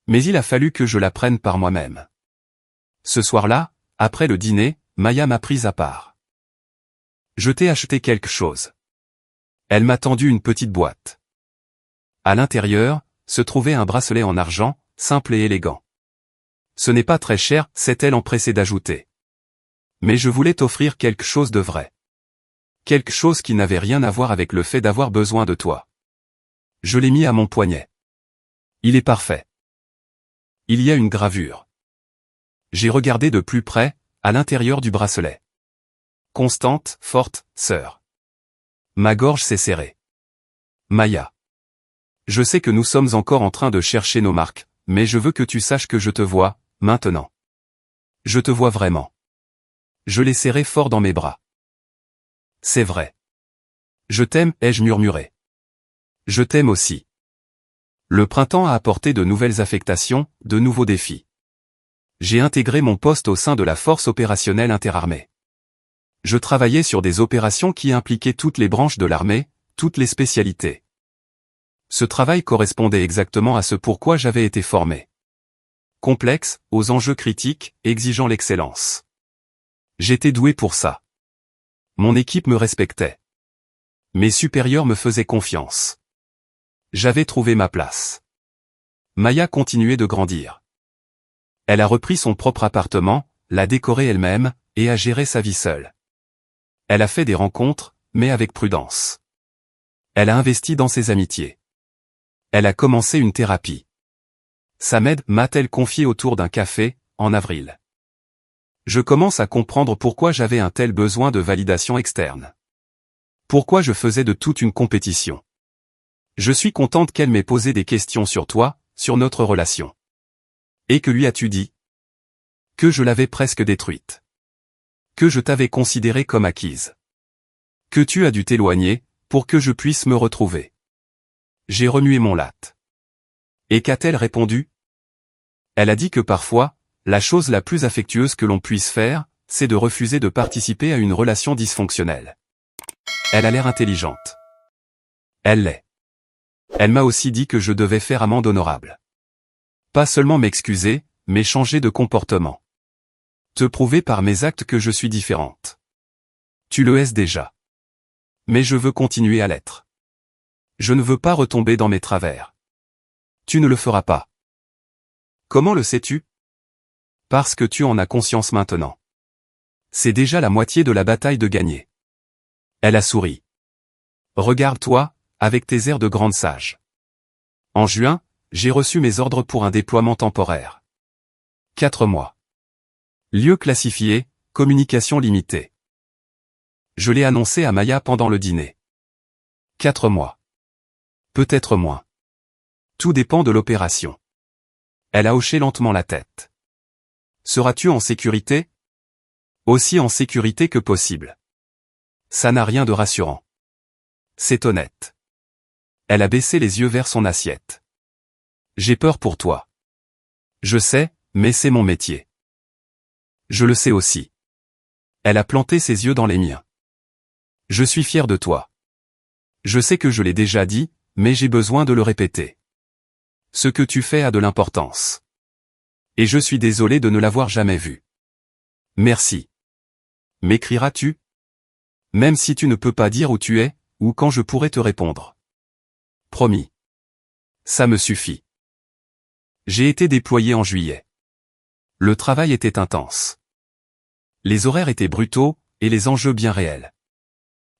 Mais il a fallu que je l'apprenne par moi-même. Ce soir-là, après le dîner, Maya m'a prise à part. Je t'ai acheté quelque chose. Elle m'a tendu une petite boîte. À l'intérieur, se trouvait un bracelet en argent, simple et élégant. Ce n'est pas très cher, s'est-elle empressée d'ajouter. Mais je voulais t'offrir quelque chose de vrai. Quelque chose qui n'avait rien à voir avec le fait d'avoir besoin de toi. Je l'ai mis à mon poignet. Il est parfait. Il y a une gravure. J'ai regardé de plus près, à l'intérieur du bracelet. Constante, forte, sœur. Ma gorge s'est serrée. Maya. Je sais que nous sommes encore en train de chercher nos marques, mais je veux que tu saches que je te vois, maintenant. Je te vois vraiment. Je l'ai serré fort dans mes bras. C'est vrai. Je t'aime, ai-je murmuré. Je t'aime aussi. Le printemps a apporté de nouvelles affectations, de nouveaux défis. J'ai intégré mon poste au sein de la force opérationnelle interarmée. Je travaillais sur des opérations qui impliquaient toutes les branches de l'armée, toutes les spécialités. Ce travail correspondait exactement à ce pourquoi j'avais été formé. Complexe, aux enjeux critiques, exigeant l'excellence. J'étais doué pour ça. Mon équipe me respectait. Mes supérieurs me faisaient confiance. J'avais trouvé ma place. Maya continuait de grandir. Elle a repris son propre appartement, l'a décoré elle-même, et a géré sa vie seule. Elle a fait des rencontres, mais avec prudence. Elle a investi dans ses amitiés. Elle a commencé une thérapie. Samed m'a-t-elle confié autour d'un café, en avril. Je commence à comprendre pourquoi j'avais un tel besoin de validation externe. Pourquoi je faisais de toute une compétition. Je suis contente qu'elle m'ait posé des questions sur toi, sur notre relation. Et que lui as-tu dit ? Que je l'avais presque détruite. Que je t'avais considérée comme acquise. Que tu as dû t'éloigner, pour que je puisse me retrouver. J'ai remué mon latte. Et qu'a-t-elle répondu? Elle a dit que parfois, la chose la plus affectueuse que l'on puisse faire, c'est de refuser de participer à une relation dysfonctionnelle. Elle a l'air intelligente. Elle l'est. Elle m'a aussi dit que je devais faire amende honorable. Pas seulement m'excuser, mais changer de comportement. Te prouver par mes actes que je suis différente. Tu le es déjà. Mais je veux continuer à l'être. Je ne veux pas retomber dans mes travers. Tu ne le feras pas. Comment le sais-tu? Parce que tu en as conscience maintenant. C'est déjà la moitié de la bataille de gagner. Elle a souri. Regarde-toi, avec tes airs de grande sage. En juin, j'ai reçu mes ordres pour un déploiement temporaire. 4 mois. Lieu classifié, communication limitée. Je l'ai annoncé à Maya pendant le dîner. 4 mois. Peut-être moins. Tout dépend de l'opération. Elle a hoché lentement la tête. Seras-tu en sécurité? Aussi en sécurité que possible. Ça n'a rien de rassurant. C'est honnête. Elle a baissé les yeux vers son assiette. J'ai peur pour toi. Je sais, mais c'est mon métier. Je le sais aussi. Elle a planté ses yeux dans les miens. Je suis fier de toi. Je sais que je l'ai déjà dit, mais j'ai besoin de le répéter. Ce que tu fais a de l'importance. Et je suis désolé de ne l'avoir jamais vu. Merci. M'écriras-tu? Même si tu ne peux pas dire où tu es, ou quand je pourrai te répondre. Promis. Ça me suffit. J'ai été déployé en juillet. Le travail était intense. Les horaires étaient brutaux, et les enjeux bien réels.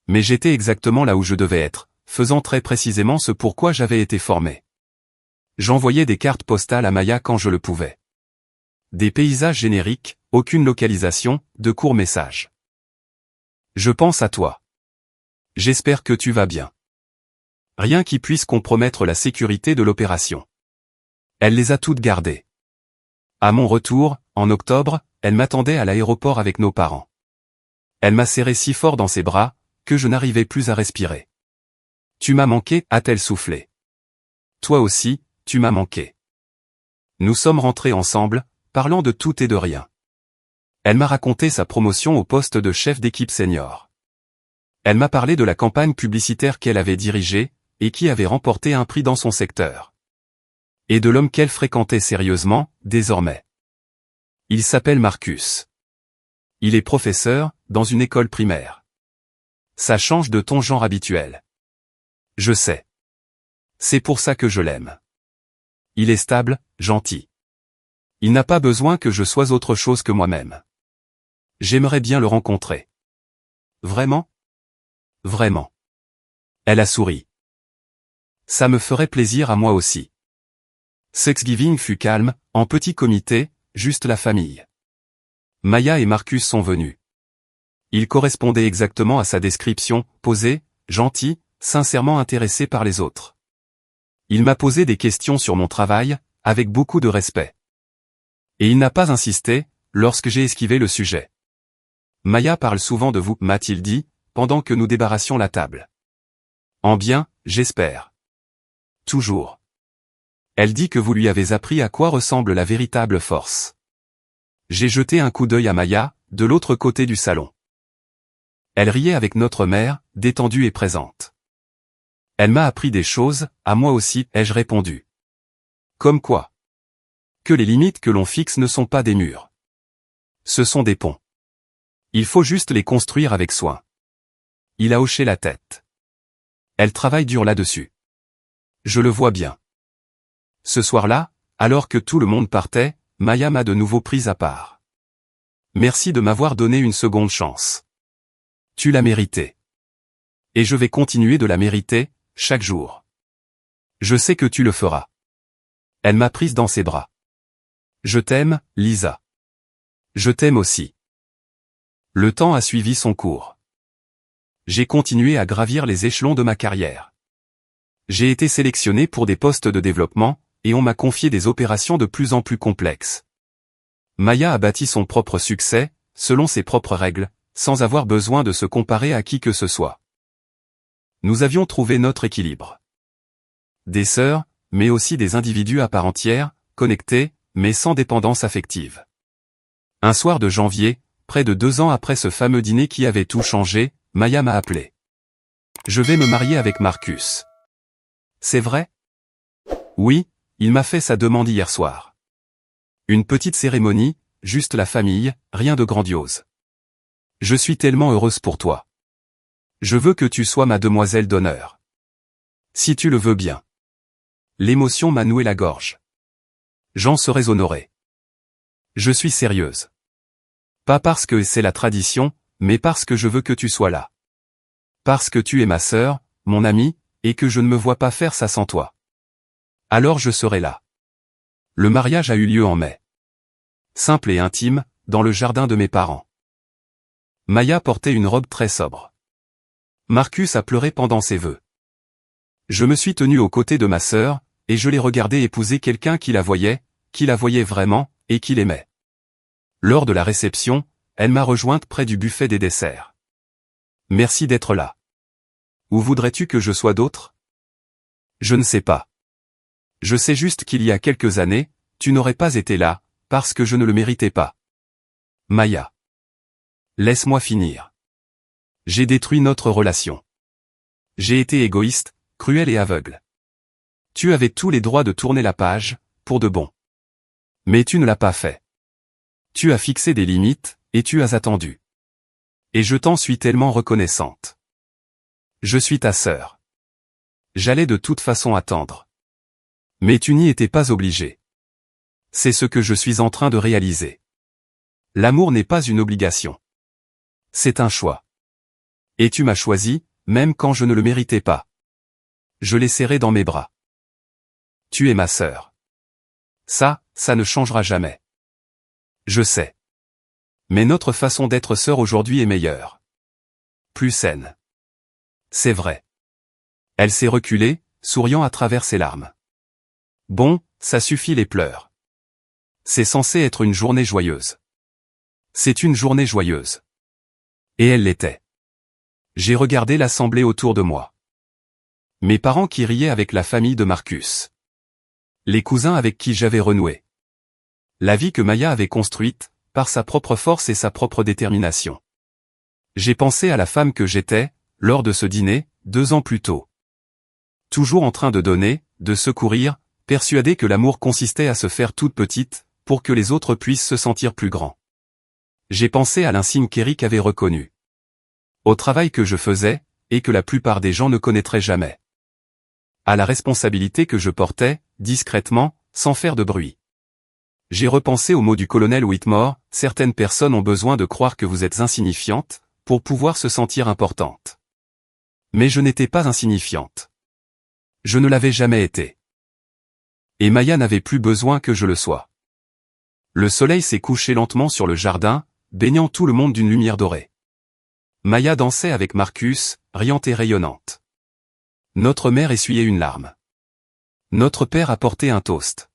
Mais j'étais exactement là où je devais être, faisant très précisément ce pourquoi j'avais été formé. J'envoyais des cartes postales à Maya quand je le pouvais. Des paysages génériques, aucune localisation, de courts messages. Je pense à toi. J'espère que tu vas bien. Rien qui puisse compromettre la sécurité de l'opération. Elle les a toutes gardées. À mon retour, en octobre, elle m'attendait à l'aéroport avec nos parents. Elle m'a serré si fort dans ses bras, que je n'arrivais plus à respirer. Tu m'as manqué, a-t-elle soufflé. Toi aussi, tu m'as manqué. Nous sommes rentrés ensemble, parlant de tout et de rien. Elle m'a raconté sa promotion au poste de chef d'équipe senior. Elle m'a parlé de la campagne publicitaire qu'elle avait dirigée, et qui avait remporté un prix dans son secteur. Et de l'homme qu'elle fréquentait sérieusement, désormais. Il s'appelle Marcus. Il est professeur, dans une école primaire. Ça change de ton genre habituel. Je sais. C'est pour ça que je l'aime. Il est stable, gentil. Il n'a pas besoin que je sois autre chose que moi-même. J'aimerais bien le rencontrer. Vraiment? Vraiment. Elle a souri. Ça me ferait plaisir à moi aussi. Thanksgiving fut calme, en petit comité, juste la famille. Maya et Marcus sont venus. Ils correspondaient exactement à sa description, posé, gentil, sincèrement intéressé par les autres. Il m'a posé des questions sur mon travail, avec beaucoup de respect. Et il n'a pas insisté, lorsque j'ai esquivé le sujet. Maya parle souvent de vous, m'a-t-il dit, pendant que nous débarrassions la table. En bien, j'espère. Toujours. Elle dit que vous lui avez appris à quoi ressemble la véritable force. J'ai jeté un coup d'œil à Maya, de l'autre côté du salon. Elle riait avec notre mère, détendue et présente. Elle m'a appris des choses, à moi aussi, ai-je répondu. Comme quoi? Que les limites que l'on fixe ne sont pas des murs. Ce sont des ponts. Il faut juste les construire avec soin. Il a hoché la tête. Elle travaille dur là-dessus. Je le vois bien. Ce soir-là, alors que tout le monde partait, Maya m'a de nouveau prise à part. Merci de m'avoir donné une seconde chance. Tu l'as méritée. Et je vais continuer de la mériter, chaque jour. Je sais que tu le feras. Elle m'a prise dans ses bras. Je t'aime, Lisa. Je t'aime aussi. Le temps a suivi son cours. J'ai continué à gravir les échelons de ma carrière. J'ai été sélectionné pour des postes de développement, et on m'a confié des opérations de plus en plus complexes. Maya a bâti son propre succès, selon ses propres règles, sans avoir besoin de se comparer à qui que ce soit. Nous avions trouvé notre équilibre. Des sœurs, mais aussi des individus à part entière, connectés, mais sans dépendance affective. Un soir de janvier, près de 2 ans après ce fameux dîner qui avait tout changé, Maya m'a appelé. Je vais me marier avec Marcus. C'est vrai? Oui, il m'a fait sa demande hier soir. Une petite cérémonie, juste la famille, rien de grandiose. Je suis tellement heureuse pour toi. Je veux que tu sois ma demoiselle d'honneur. Si tu le veux bien. L'émotion m'a noué la gorge. J'en serais honoré. Je suis sérieuse. Pas parce que c'est la tradition, mais parce que je veux que tu sois là. Parce que tu es ma sœur, mon amie, et que je ne me vois pas faire ça sans toi. Alors je serai là. Le mariage a eu lieu en mai. Simple et intime, dans le jardin de mes parents. Maya portait une robe très sobre. Marcus a pleuré pendant ses vœux. Je me suis tenu aux côtés de ma sœur, et je l'ai regardé épouser quelqu'un qui la voyait vraiment, et qui l'aimait. Lors de la réception, elle m'a rejointe près du buffet des desserts. Merci d'être là. Où voudrais-tu que je sois d'autre? Je ne sais pas. Je sais juste qu'il y a quelques années, tu n'aurais pas été là, parce que je ne le méritais pas. Maya. Laisse-moi finir. J'ai détruit notre relation. J'ai été égoïste, cruel et aveugle. Tu avais tous les droits de tourner la page, pour de bon. Mais tu ne l'as pas fait. Tu as fixé des limites, et tu as attendu. Et je t'en suis tellement reconnaissante. Je suis ta sœur. J'allais de toute façon attendre. Mais tu n'y étais pas obligé. C'est ce que je suis en train de réaliser. L'amour n'est pas une obligation. C'est un choix. Et tu m'as choisi, même quand je ne le méritais pas. Je l'ai serré dans mes bras. Tu es ma sœur. Ça ne changera jamais. Je sais. Mais notre façon d'être sœur aujourd'hui est meilleure. Plus saine. C'est vrai. Elle s'est reculée, souriant à travers ses larmes. Bon, ça suffit les pleurs. C'est censé être une journée joyeuse. C'est une journée joyeuse. Et elle l'était. J'ai regardé l'assemblée autour de moi. Mes parents qui riaient avec la famille de Marcus. Les cousins avec qui j'avais renoué. La vie que Maya avait construite, par sa propre force et sa propre détermination. J'ai pensé à la femme que j'étais, lors de ce dîner, 2 ans plus tôt. Toujours en train de donner, de secourir, persuadée que l'amour consistait à se faire toute petite, pour que les autres puissent se sentir plus grands. J'ai pensé à l'insigne qu'Eric avait reconnu. Au travail que je faisais, et que la plupart des gens ne connaîtraient jamais. À la responsabilité que je portais, discrètement, sans faire de bruit. J'ai repensé aux mots du colonel Whitmore, certaines personnes ont besoin de croire que vous êtes insignifiante, pour pouvoir se sentir importante. Mais je n'étais pas insignifiante. Je ne l'avais jamais été. Et Maya n'avait plus besoin que je le sois. Le soleil s'est couché lentement sur le jardin, baignant tout le monde d'une lumière dorée. Maya dansait avec Marcus, riante et rayonnante. Notre mère essuyait une larme. Notre père apportait un toast.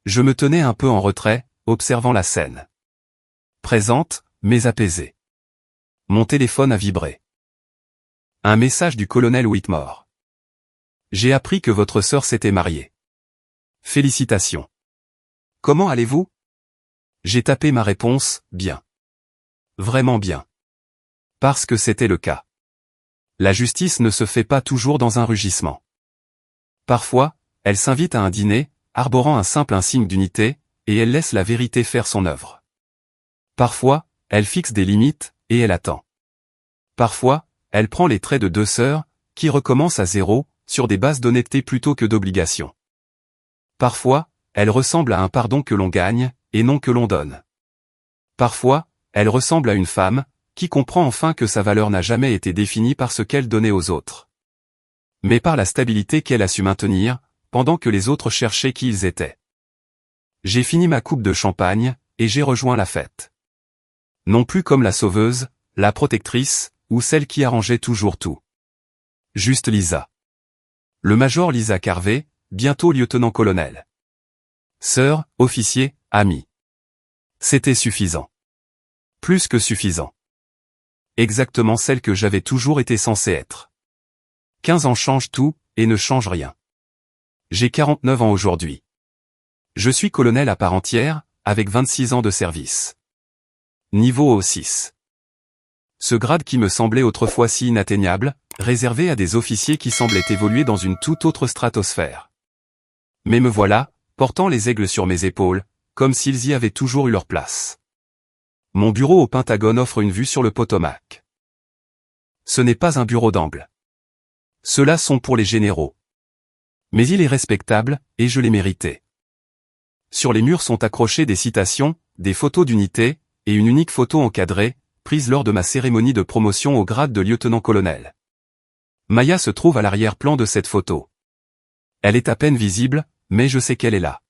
Je me tenais un peu en retrait, observant la scène. Présente, mais apaisée. Mon téléphone a vibré. Un message du colonel Whitmore. J'ai appris que votre sœur s'était mariée. Félicitations. Comment allez-vous? J'ai tapé ma réponse, bien. Vraiment bien. Parce que c'était le cas. La justice ne se fait pas toujours dans un rugissement. Parfois, elle s'invite à un dîner, arborant un simple insigne d'unité, et elle laisse la vérité faire son œuvre. Parfois, elle fixe des limites, et elle attend. Parfois, elle prend les traits de 2 sœurs, qui recommencent à zéro, sur des bases d'honnêteté plutôt que d'obligation. Parfois, elle ressemble à un pardon que l'on gagne, et non que l'on donne. Parfois, elle ressemble à une femme, qui comprend enfin que sa valeur n'a jamais été définie par ce qu'elle donnait aux autres. Mais par la stabilité qu'elle a su maintenir, pendant que les autres cherchaient qui ils étaient. J'ai fini ma coupe de champagne, et j'ai rejoint la fête. Non plus comme la sauveuse, la protectrice, ou celle qui arrangeait toujours tout. Juste Lisa. Le major Lisa Carvey, bientôt lieutenant-colonel. Sœur, officier, ami. C'était suffisant. Plus que suffisant. Exactement celle que j'avais toujours été censé être. 15 ans changent tout, et ne changent rien. J'ai 49 ans aujourd'hui. Je suis colonel à part entière, avec 26 ans de service. Niveau O6. Ce grade qui me semblait autrefois si inatteignable, réservé à des officiers qui semblaient évoluer dans une toute autre stratosphère. Mais me voilà, portant les aigles sur mes épaules, comme s'ils y avaient toujours eu leur place. Mon bureau au Pentagone offre une vue sur le Potomac. Ce n'est pas un bureau d'angle. Ceux-là sont pour les généraux. Mais il est respectable, et je l'ai mérité. Sur les murs sont accrochées des citations, des photos d'unité, et une unique photo encadrée, prise lors de ma cérémonie de promotion au grade de lieutenant-colonel. Maya se trouve à l'arrière-plan de cette photo. Elle est à peine visible, mais je sais qu'elle est là.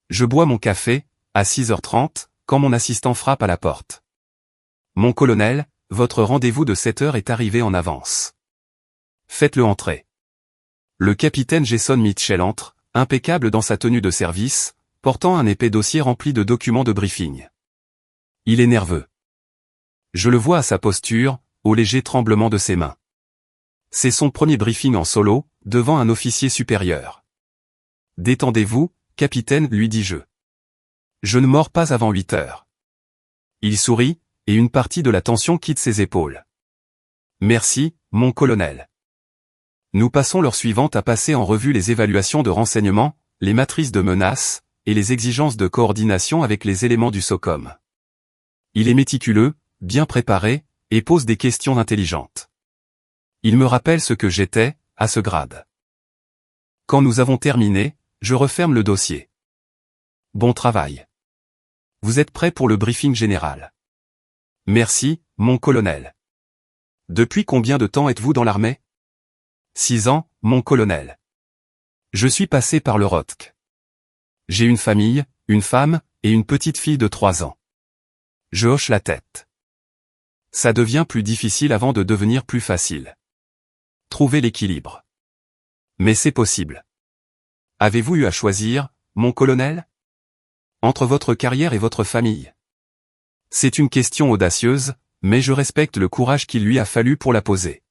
Je bois mon café, à 6h30, quand mon assistant frappe à la porte. Mon colonel, votre rendez-vous de 7h est arrivé en avance. Faites-le entrer. Le capitaine Jason Mitchell entre, impeccable dans sa tenue de service, portant un épais dossier rempli de documents de briefing. Il est nerveux. Je le vois à sa posture, au léger tremblement de ses mains. C'est son premier briefing en solo, devant un officier supérieur. Détendez-vous, capitaine, lui dis-je. Je ne mords pas avant 8h. Il sourit, et une partie de la tension quitte ses épaules. Merci, mon colonel. Nous passons l'heure suivante à passer en revue les évaluations de renseignement, les matrices de menaces, et les exigences de coordination avec les éléments du SOCOM. Il est méticuleux, bien préparé, et pose des questions intelligentes. Il me rappelle ce que j'étais, à ce grade. Quand nous avons terminé, je referme le dossier. Bon travail. Vous êtes prêt pour le briefing général. Merci, mon colonel. Depuis combien de temps êtes-vous dans l'armée? 6 ans, mon colonel. Je suis passé par le ROTC. J'ai une famille, une femme, et une petite fille de 3 ans. Je hoche la tête. Ça devient plus difficile avant de devenir plus facile. Trouver l'équilibre. Mais c'est possible. Avez-vous eu à choisir, mon colonel? Entre votre carrière et votre famille? C'est une question audacieuse, mais je respecte le courage qu'il lui a fallu pour la poser.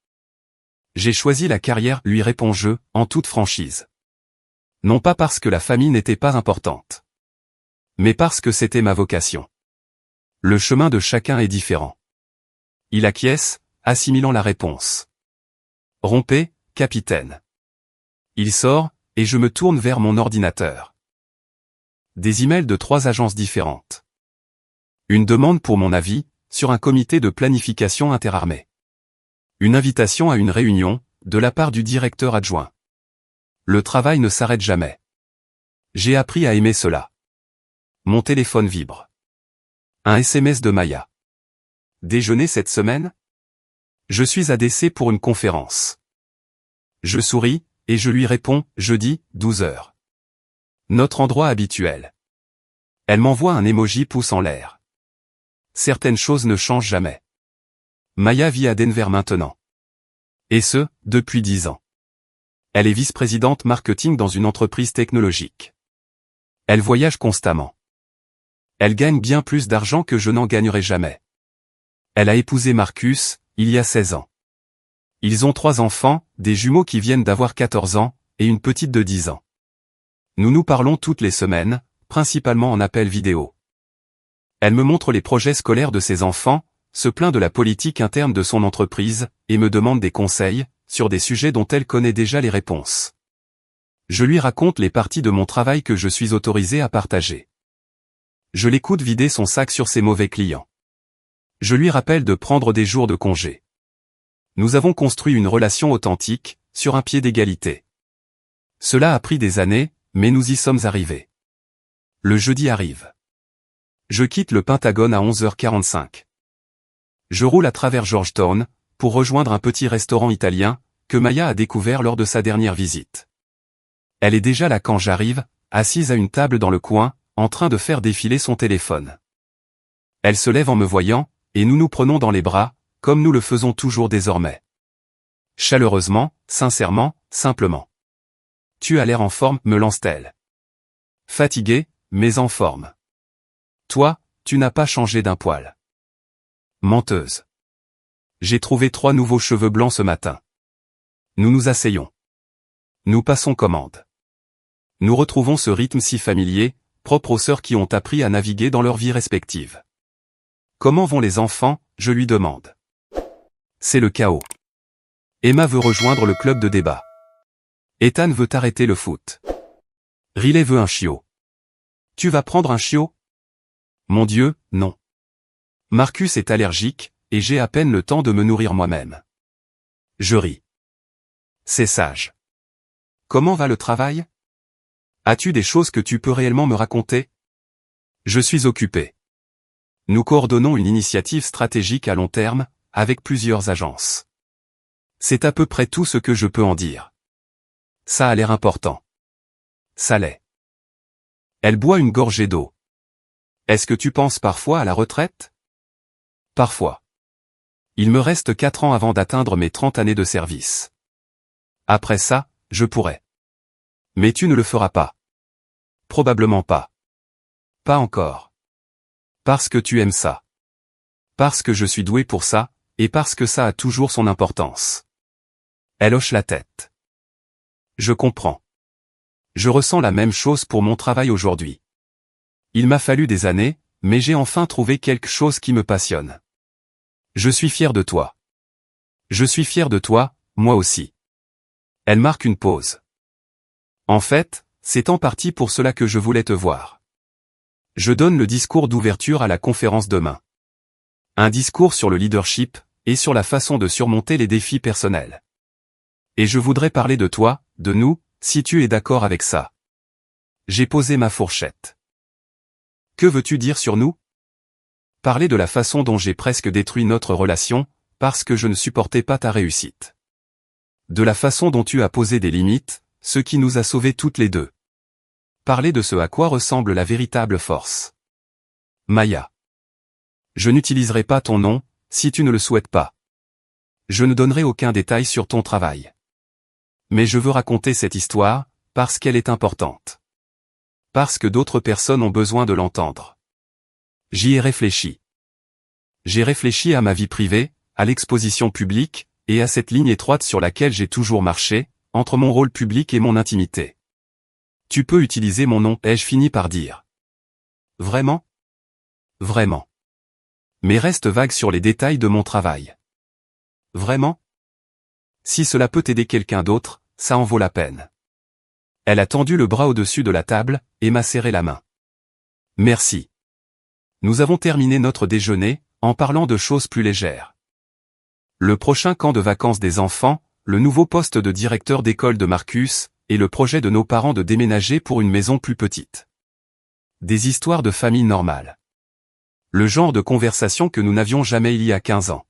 J'ai choisi la carrière, lui réponds-je, en toute franchise. Non pas parce que la famille n'était pas importante. Mais parce que c'était ma vocation. Le chemin de chacun est différent. Il acquiesce, assimilant la réponse. Rompez, capitaine. Il sort, et je me tourne vers mon ordinateur. Des emails de 3 agences différentes. Une demande pour mon avis, sur un comité de planification interarmée. Une invitation à une réunion, de la part du directeur adjoint. Le travail ne s'arrête jamais. J'ai appris à aimer cela. Mon téléphone vibre. Un SMS de Maya. Déjeuner cette semaine? Je suis à DC pour une conférence. Je souris, et je lui réponds, jeudi, 12h. Notre endroit habituel. Elle m'envoie un emoji pouce en l'air. Certaines choses ne changent jamais. Maya vit à Denver maintenant. Et ce, depuis 10 ans. Elle est vice-présidente marketing dans une entreprise technologique. Elle voyage constamment. Elle gagne bien plus d'argent que je n'en gagnerai jamais. Elle a épousé Marcus, il y a 16 ans. Ils ont 3 enfants, des jumeaux qui viennent d'avoir 14 ans, et une petite de 10 ans. Nous nous parlons toutes les semaines, principalement en appel vidéo. Elle me montre les projets scolaires de ses enfants, se plaint de la politique interne de son entreprise, et me demande des conseils, sur des sujets dont elle connaît déjà les réponses. Je lui raconte les parties de mon travail que je suis autorisé à partager. Je l'écoute vider son sac sur ses mauvais clients. Je lui rappelle de prendre des jours de congé. Nous avons construit une relation authentique, sur un pied d'égalité. Cela a pris des années, mais nous y sommes arrivés. Le jeudi arrive. Je quitte le Pentagone à 11h45. Je roule à travers Georgetown, pour rejoindre un petit restaurant italien, que Maya a découvert lors de sa dernière visite. Elle est déjà là quand j'arrive, assise à une table dans le coin, en train de faire défiler son téléphone. Elle se lève en me voyant, et nous nous prenons dans les bras, comme nous le faisons toujours désormais. Chaleureusement, sincèrement, simplement. Tu as l'air en forme, me lance-t-elle. Fatiguée, mais en forme. Toi, tu n'as pas changé d'un poil. Menteuse. J'ai trouvé 3 nouveaux cheveux blancs ce matin. Nous nous asseyons. Nous passons commande. Nous retrouvons ce rythme si familier, propre aux sœurs qui ont appris à naviguer dans leur vie respective. Comment vont les enfants, je lui demande. C'est le chaos. Emma veut rejoindre le club de débat. Ethan veut arrêter le foot. Riley veut un chiot. Tu vas prendre un chiot? Mon Dieu, non. Marcus est allergique, et j'ai à peine le temps de me nourrir moi-même. Je ris. C'est sage. Comment va le travail? As-tu des choses que tu peux réellement me raconter? Je suis occupé. Nous coordonnons une initiative stratégique à long terme, avec plusieurs agences. C'est à peu près tout ce que je peux en dire. Ça a l'air important. Ça l'est. Elle boit une gorgée d'eau. Est-ce que tu penses parfois à la retraite? Parfois. Il me reste 4 ans avant d'atteindre mes 30 années de service. Après ça, je pourrais. Mais tu ne le feras pas. Probablement pas. Pas encore. Parce que tu aimes ça. Parce que je suis doué pour ça, et parce que ça a toujours son importance. Elle hoche la tête. Je comprends. Je ressens la même chose pour mon travail aujourd'hui. Il m'a fallu des années, mais j'ai enfin trouvé quelque chose qui me passionne. Je suis fier de toi. Je suis fier de toi, moi aussi. Elle marque une pause. En fait, c'est en partie pour cela que je voulais te voir. Je donne le discours d'ouverture à la conférence demain. Un discours sur le leadership, et sur la façon de surmonter les défis personnels. Et je voudrais parler de toi, de nous, si tu es d'accord avec ça. J'ai posé ma fourchette. Que veux-tu dire sur nous? Parler de la façon dont j'ai presque détruit notre relation, parce que je ne supportais pas ta réussite. De la façon dont tu as posé des limites, ce qui nous a sauvés toutes les deux. Parler de ce à quoi ressemble la véritable force. Maya. Je n'utiliserai pas ton nom, si tu ne le souhaites pas. Je ne donnerai aucun détail sur ton travail. Mais je veux raconter cette histoire, parce qu'elle est importante. Parce que d'autres personnes ont besoin de l'entendre. J'y ai réfléchi. J'ai réfléchi à ma vie privée, à l'exposition publique, et à cette ligne étroite sur laquelle j'ai toujours marché, entre mon rôle public et mon intimité. Tu peux utiliser mon nom, ai-je fini par dire. Vraiment? Vraiment. Mais reste vague sur les détails de mon travail. Vraiment? Si cela peut aider quelqu'un d'autre, ça en vaut la peine. Elle a tendu le bras au-dessus de la table, et m'a serré la main. Merci. Nous avons terminé notre déjeuner, en parlant de choses plus légères. Le prochain camp de vacances des enfants, le nouveau poste de directeur d'école de Marcus, et le projet de nos parents de déménager pour une maison plus petite. Des histoires de famille normale. Le genre de conversation que nous n'avions jamais il y a 15 ans.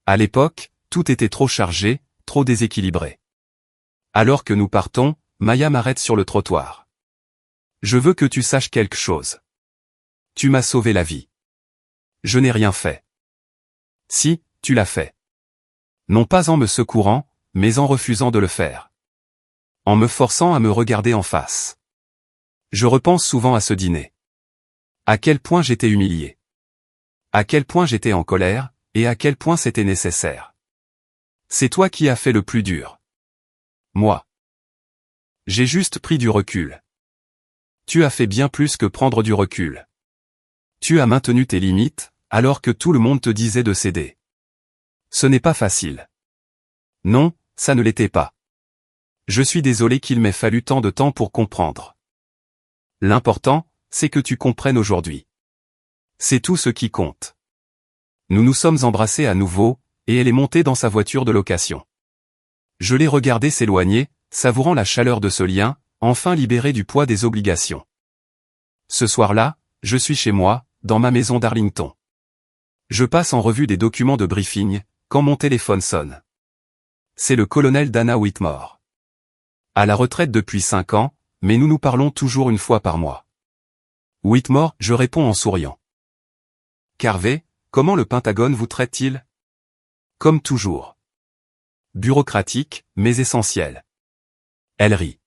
À l'époque, tout était trop chargé, trop déséquilibré. Alors que nous partons, Maya m'arrête sur le trottoir. Je veux que tu saches quelque chose. Tu m'as sauvé la vie. Je n'ai rien fait. Si, tu l'as fait. Non pas en me secourant, mais en refusant de le faire. En me forçant à me regarder en face. Je repense souvent à ce dîner. À quel point j'étais humilié. À quel point j'étais en colère, et à quel point c'était nécessaire. C'est toi qui as fait le plus dur. Moi. J'ai juste pris du recul. Tu as fait bien plus que prendre du recul. Tu as maintenu tes limites, alors que tout le monde te disait de céder. Ce n'est pas facile. Non, ça ne l'était pas. Je suis désolé qu'il m'ait fallu tant de temps pour comprendre. L'important, c'est que tu comprennes aujourd'hui. C'est tout ce qui compte. Nous nous sommes embrassés à nouveau, et elle est montée dans sa voiture de location. Je l'ai regardée s'éloigner, savourant la chaleur de ce lien, enfin libéré du poids des obligations. Ce soir-là, je suis chez moi, dans ma maison d'Arlington. Je passe en revue des documents de briefing, quand mon téléphone sonne. C'est le colonel Dana Whitmore. À la retraite depuis 5 ans, mais nous nous parlons toujours une fois par mois. Whitmore, je réponds en souriant. Carvey, comment le Pentagone vous traite-t-il? Comme toujours. Bureaucratique, mais essentiel. Elle rit.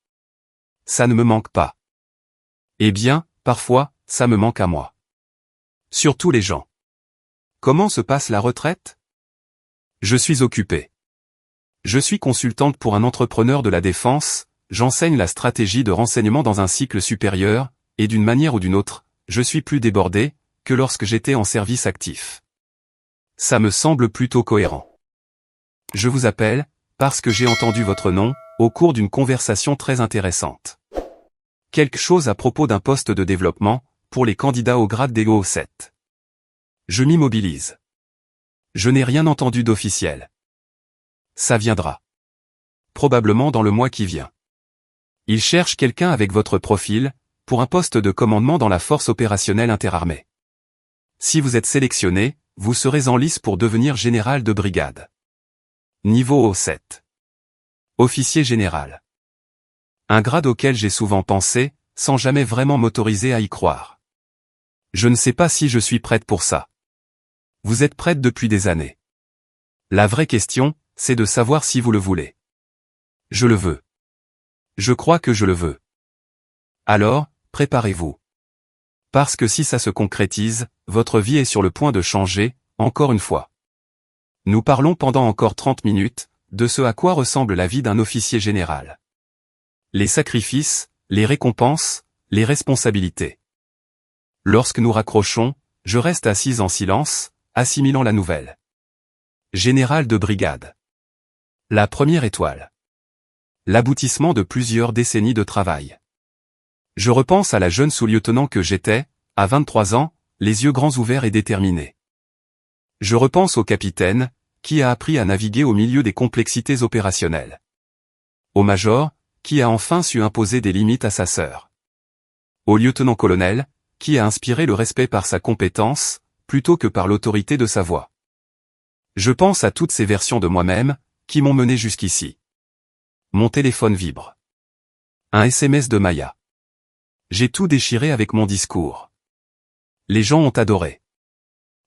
Ça ne me manque pas. Eh bien, parfois, ça me manque à moi. Surtout les gens. Comment se passe la retraite? Je suis occupé. Je suis consultante pour un entrepreneur de la défense, j'enseigne la stratégie de renseignement dans un cycle supérieur, et d'une manière ou d'une autre, je suis plus débordé que lorsque j'étais en service actif. Ça me semble plutôt cohérent. Je vous appelle, parce que j'ai entendu votre nom, au cours d'une conversation très intéressante. Quelque chose à propos d'un poste de développement, pour les candidats au grade d'EO 7. Je m'immobilise. Je n'ai rien entendu d'officiel. Ça viendra. Probablement dans le mois qui vient. Il cherche quelqu'un avec votre profil, pour un poste de commandement dans la force opérationnelle interarmée. Si vous êtes sélectionné, vous serez en lice pour devenir général de brigade. Niveau O7. Officier général. Un grade auquel j'ai souvent pensé, sans jamais vraiment m'autoriser à y croire. Je ne sais pas si je suis prête pour ça. Vous êtes prête depuis des années. La vraie question, c'est de savoir si vous le voulez. Je le veux. Je crois que je le veux. Alors, préparez-vous. Parce que si ça se concrétise, votre vie est sur le point de changer, encore une fois. Nous parlons pendant encore 30 minutes, de ce à quoi ressemble la vie d'un officier général. Les sacrifices, les récompenses, les responsabilités. Lorsque nous raccrochons, je reste assise en silence, assimilant la nouvelle. Général de brigade. La première étoile. L'aboutissement de plusieurs décennies de travail. Je repense à la jeune sous-lieutenant que j'étais, à 23 ans, les yeux grands ouverts et déterminés. Je repense au capitaine, qui a appris à naviguer au milieu des complexités opérationnelles. Au major, qui a enfin su imposer des limites à sa sœur. Au lieutenant-colonel, qui a inspiré le respect par sa compétence, plutôt que par l'autorité de sa voix. Je pense à toutes ces versions de moi-même, qui m'ont mené jusqu'ici. Mon téléphone vibre. Un SMS de Maya. J'ai tout déchiré avec mon discours. Les gens ont adoré.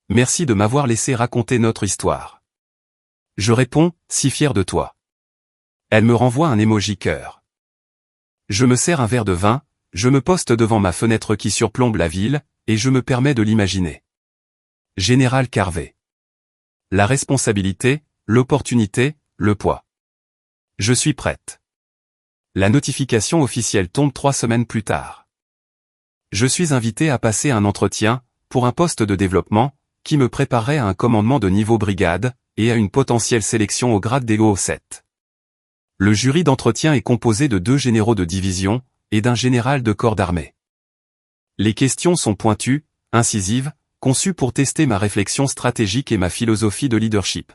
Merci de m'avoir laissé raconter notre histoire. Je réponds, si fier de toi. Elle me renvoie un emoji cœur. Je me sers un verre de vin, je me poste devant ma fenêtre qui surplombe la ville, et je me permets de l'imaginer. Général Carvé. La responsabilité, l'opportunité, le poids. Je suis prête. La notification officielle tombe 3 semaines plus tard. Je suis invité à passer un entretien, pour un poste de développement, qui me préparerait à un commandement de niveau brigade, et à une potentielle sélection au grade d'EO 7. Le jury d'entretien est composé de 2 généraux de division, et d'un général de corps d'armée. Les questions sont pointues, incisives, conçues pour tester ma réflexion stratégique et ma philosophie de leadership.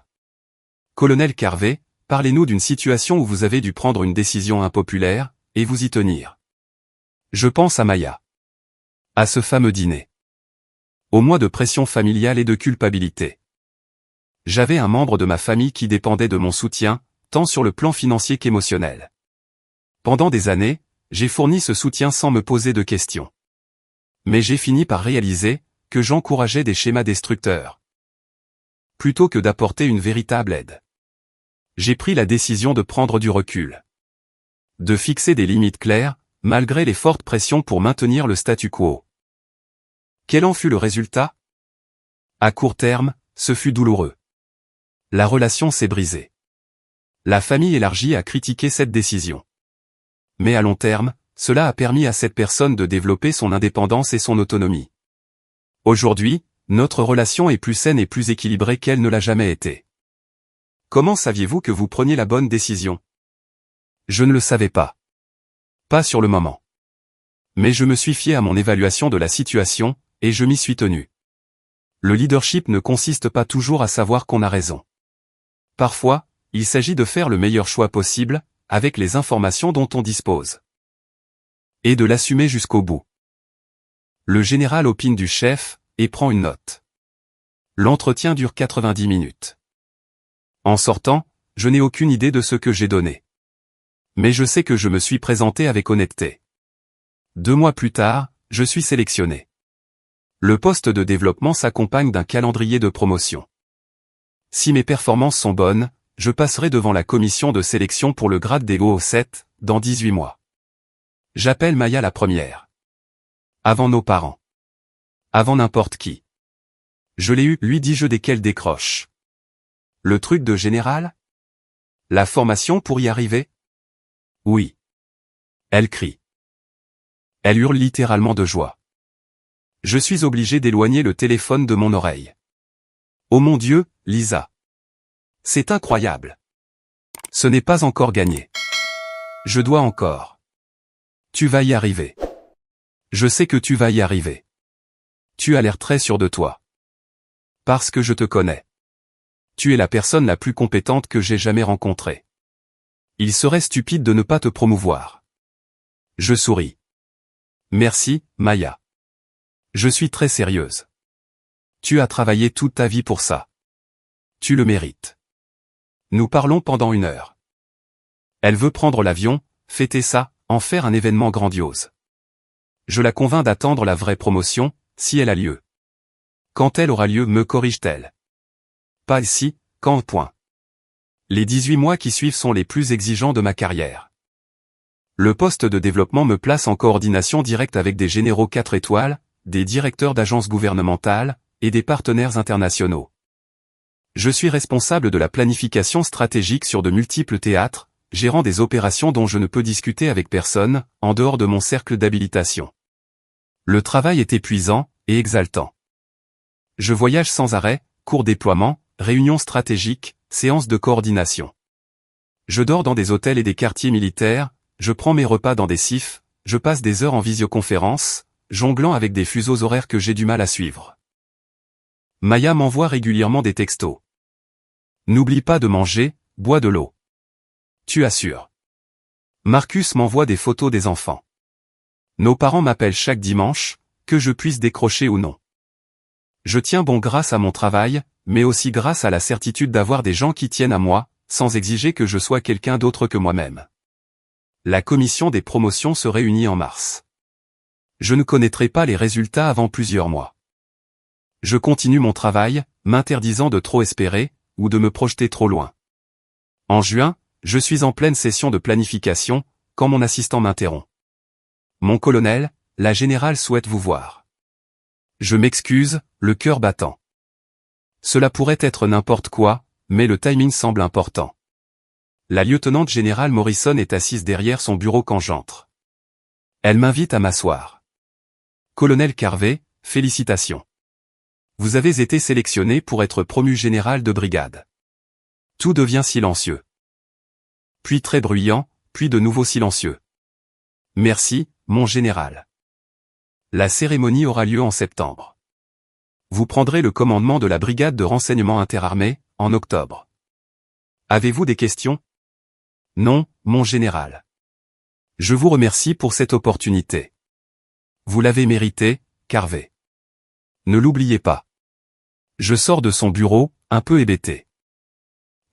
Colonel Carvé, parlez-nous d'une situation où vous avez dû prendre une décision impopulaire, et vous y tenir. Je pense à Maya. À ce fameux dîner. Au mois de pression familiale et de culpabilité. J'avais un membre de ma famille qui dépendait de mon soutien, tant sur le plan financier qu'émotionnel. Pendant des années, j'ai fourni ce soutien sans me poser de questions. Mais j'ai fini par réaliser que j'encourageais des schémas destructeurs. Plutôt que d'apporter une véritable aide. J'ai pris la décision de prendre du recul. De fixer des limites claires, malgré les fortes pressions pour maintenir le statu quo. Quel en fut le résultat? À court terme, ce fut douloureux. La relation s'est brisée. La famille élargie a critiqué cette décision. Mais à long terme, cela a permis à cette personne de développer son indépendance et son autonomie. Aujourd'hui, notre relation est plus saine et plus équilibrée qu'elle ne l'a jamais été. Comment saviez-vous que vous preniez la bonne décision? Je ne le savais pas. Pas sur le moment. Mais je me suis fié à mon évaluation de la situation, et je m'y suis tenu. Le leadership ne consiste pas toujours à savoir qu'on a raison. Parfois, il s'agit de faire le meilleur choix possible, avec les informations dont on dispose. Et de l'assumer jusqu'au bout. Le général opine du chef, et prend une note. L'entretien dure 90 minutes. En sortant, je n'ai aucune idée de ce que j'ai donné. Mais je sais que je me suis présenté avec honnêteté. 2 mois plus tard, je suis sélectionné. Le poste de développement s'accompagne d'un calendrier de promotion. Si mes performances sont bonnes, je passerai devant la commission de sélection pour le grade d'EO 7, dans 18 mois. J'appelle Maya la première. Avant nos parents. Avant n'importe qui. Je l'ai eu, lui dis-je dès qu'elle décroche. Le truc de général? La formation pour y arriver? Oui. Elle crie. Elle hurle littéralement de joie. Je suis obligé d'éloigner le téléphone de mon oreille. Oh mon Dieu, Lisa. C'est incroyable. Ce n'est pas encore gagné. Je dois encore. Tu vas y arriver. Je sais que tu vas y arriver. Tu as l'air très sûr de toi. Parce que je te connais. Tu es la personne la plus compétente que j'ai jamais rencontrée. Il serait stupide de ne pas te promouvoir. Je souris. Merci, Maya. Je suis très sérieuse. Tu as travaillé toute ta vie pour ça. Tu le mérites. Nous parlons pendant 1 heure. Elle veut prendre l'avion, fêter ça, en faire un événement grandiose. Je la convainc d'attendre la vraie promotion, si elle a lieu. Quand elle aura lieu, me corrige-t-elle. Pas ici, quand point. Les 18 mois qui suivent sont les plus exigeants de ma carrière. Le poste de développement me place en coordination directe avec des généraux 4 étoiles, des directeurs d'agences gouvernementales, et des partenaires internationaux. Je suis responsable de la planification stratégique sur de multiples théâtres, gérant des opérations dont je ne peux discuter avec personne, en dehors de mon cercle d'habilitation. Le travail est épuisant, et exaltant. Je voyage sans arrêt, court déploiement, réunions stratégiques, séances de coordination. Je dors dans des hôtels et des quartiers militaires, je prends mes repas dans des CIF, je passe des heures en visioconférence, jonglant avec des fuseaux horaires que j'ai du mal à suivre. Maya m'envoie régulièrement des textos. N'oublie pas de manger, bois de l'eau. Tu assures. Marcus m'envoie des photos des enfants. Nos parents m'appellent chaque dimanche, que je puisse décrocher ou non. Je tiens bon grâce à mon travail, mais aussi grâce à la certitude d'avoir des gens qui tiennent à moi, sans exiger que je sois quelqu'un d'autre que moi-même. La commission des promotions se réunit en mars. Je ne connaîtrai pas les résultats avant plusieurs mois. Je continue mon travail, m'interdisant de trop espérer, ou de me projeter trop loin. En juin, je suis en pleine session de planification, quand mon assistant m'interrompt. Mon colonel, la générale souhaite vous voir. Je m'excuse, le cœur battant. Cela pourrait être n'importe quoi, mais le timing semble important. La lieutenant générale Morrison est assise derrière son bureau quand j'entre. Elle m'invite à m'asseoir. Colonel Carvey, félicitations. Vous avez été sélectionné pour être promu général de brigade. Tout devient silencieux. Puis très bruyant, puis de nouveau silencieux. Merci, mon général. La cérémonie aura lieu en septembre. Vous prendrez le commandement de la brigade de renseignement interarmée, en octobre. Avez-vous des questions? Non, mon général. Je vous remercie pour cette opportunité. Vous l'avez mérité, Carvey. Ne l'oubliez pas. Je sors de son bureau, un peu hébété.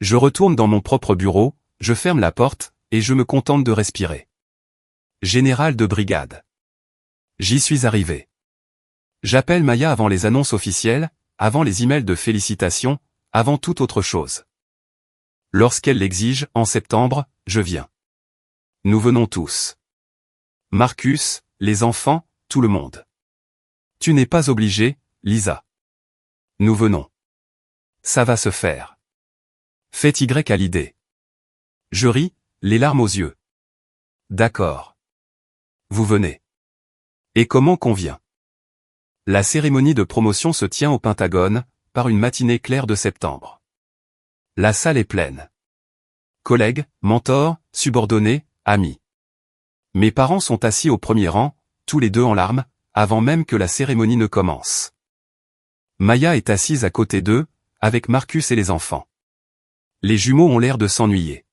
Je retourne dans mon propre bureau, je ferme la porte, et je me contente de respirer. Général de brigade. J'y suis arrivé. J'appelle Maya avant les annonces officielles, avant les emails de félicitations, avant toute autre chose. Lorsqu'elle l'exige, en septembre, je viens. Nous venons tous. Marcus, les enfants, tout le monde. Tu n'es pas obligé, Lisa. Nous venons. Ça va se faire. Faites Y à l'idée. Je ris, les larmes aux yeux. D'accord. Vous venez. Et comment convient? La cérémonie de promotion se tient au Pentagone, par une matinée claire de septembre. La salle est pleine. Collègues, mentors, subordonnés, amis. Mes parents sont assis au premier rang, tous les deux en larmes, avant même que la cérémonie ne commence. Maya est assise à côté d'eux, avec Marcus et les enfants. Les jumeaux ont l'air de s'ennuyer.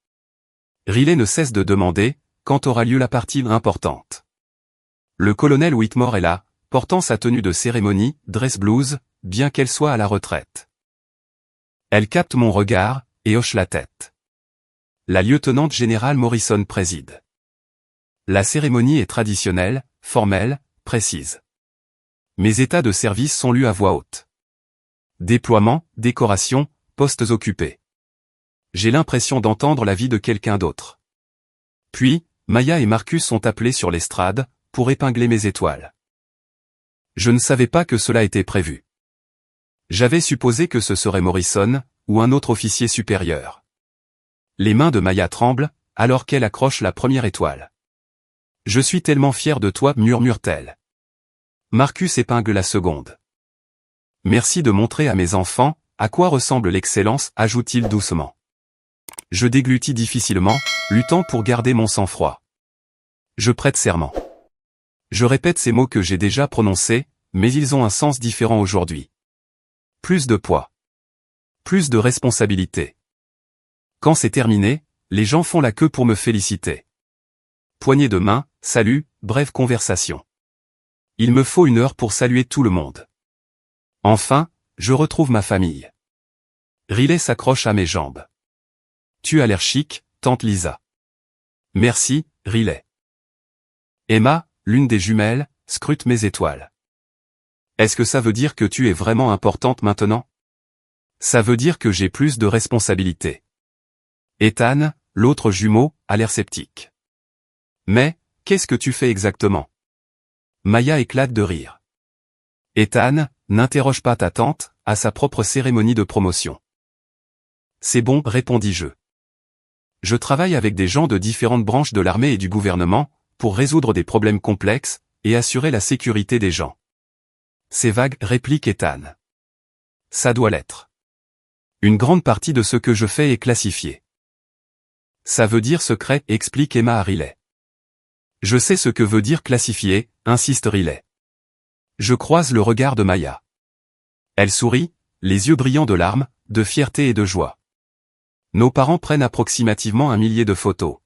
Riley ne cesse de demander, quand aura lieu la partie importante. Le colonel Whitmore est là, portant sa tenue de cérémonie, dress blues, bien qu'elle soit à la retraite. Elle capte mon regard, et hoche la tête. La lieutenante générale Morrison préside. La cérémonie est traditionnelle, formelle, précise. Mes états de service sont lus à voix haute. Déploiement, décoration, postes occupés. J'ai l'impression d'entendre la vie de quelqu'un d'autre. Puis, Maya et Marcus sont appelés sur l'estrade, pour épingler mes étoiles. Je ne savais pas que cela était prévu. J'avais supposé que ce serait Morrison, ou un autre officier supérieur. Les mains de Maya tremblent, alors qu'elle accroche la première étoile. Je suis tellement fier de toi, murmure-t-elle. Marcus épingle la seconde. Merci de montrer à mes enfants à quoi ressemble l'excellence, ajoute-t-il doucement. Je déglutis difficilement, luttant pour garder mon sang-froid. Je prête serment. Je répète ces mots que j'ai déjà prononcés, mais ils ont un sens différent aujourd'hui. Plus de poids. Plus de responsabilité. Quand c'est terminé, les gens font la queue pour me féliciter. Poignée de main, salut, brève conversation. Il me faut 1 heure pour saluer tout le monde. Enfin, je retrouve ma famille. Riley s'accroche à mes jambes. Tu as l'air chic, tante Lisa. Merci, Riley. Emma, l'une des jumelles, scrute mes étoiles. Est-ce que ça veut dire que tu es vraiment importante maintenant? Ça veut dire que j'ai plus de responsabilités. Ethan, l'autre jumeau, a l'air sceptique. Mais, qu'est-ce que tu fais exactement? Maya éclate de rire. Ethan, n'interroge pas ta tante, à sa propre cérémonie de promotion. C'est bon, répondis-je. Je travaille avec des gens de différentes branches de l'armée et du gouvernement, pour résoudre des problèmes complexes, et assurer la sécurité des gens. C'est vague, réplique Ethan. Ça doit l'être. Une grande partie de ce que je fais est classifié. Ça veut dire secret, explique Emma à Riley. Je sais ce que veut dire classifié, insiste Riley. Je croise le regard de Maya. Elle sourit, les yeux brillants de larmes, de fierté et de joie. Nos parents prennent approximativement 1 millier de photos.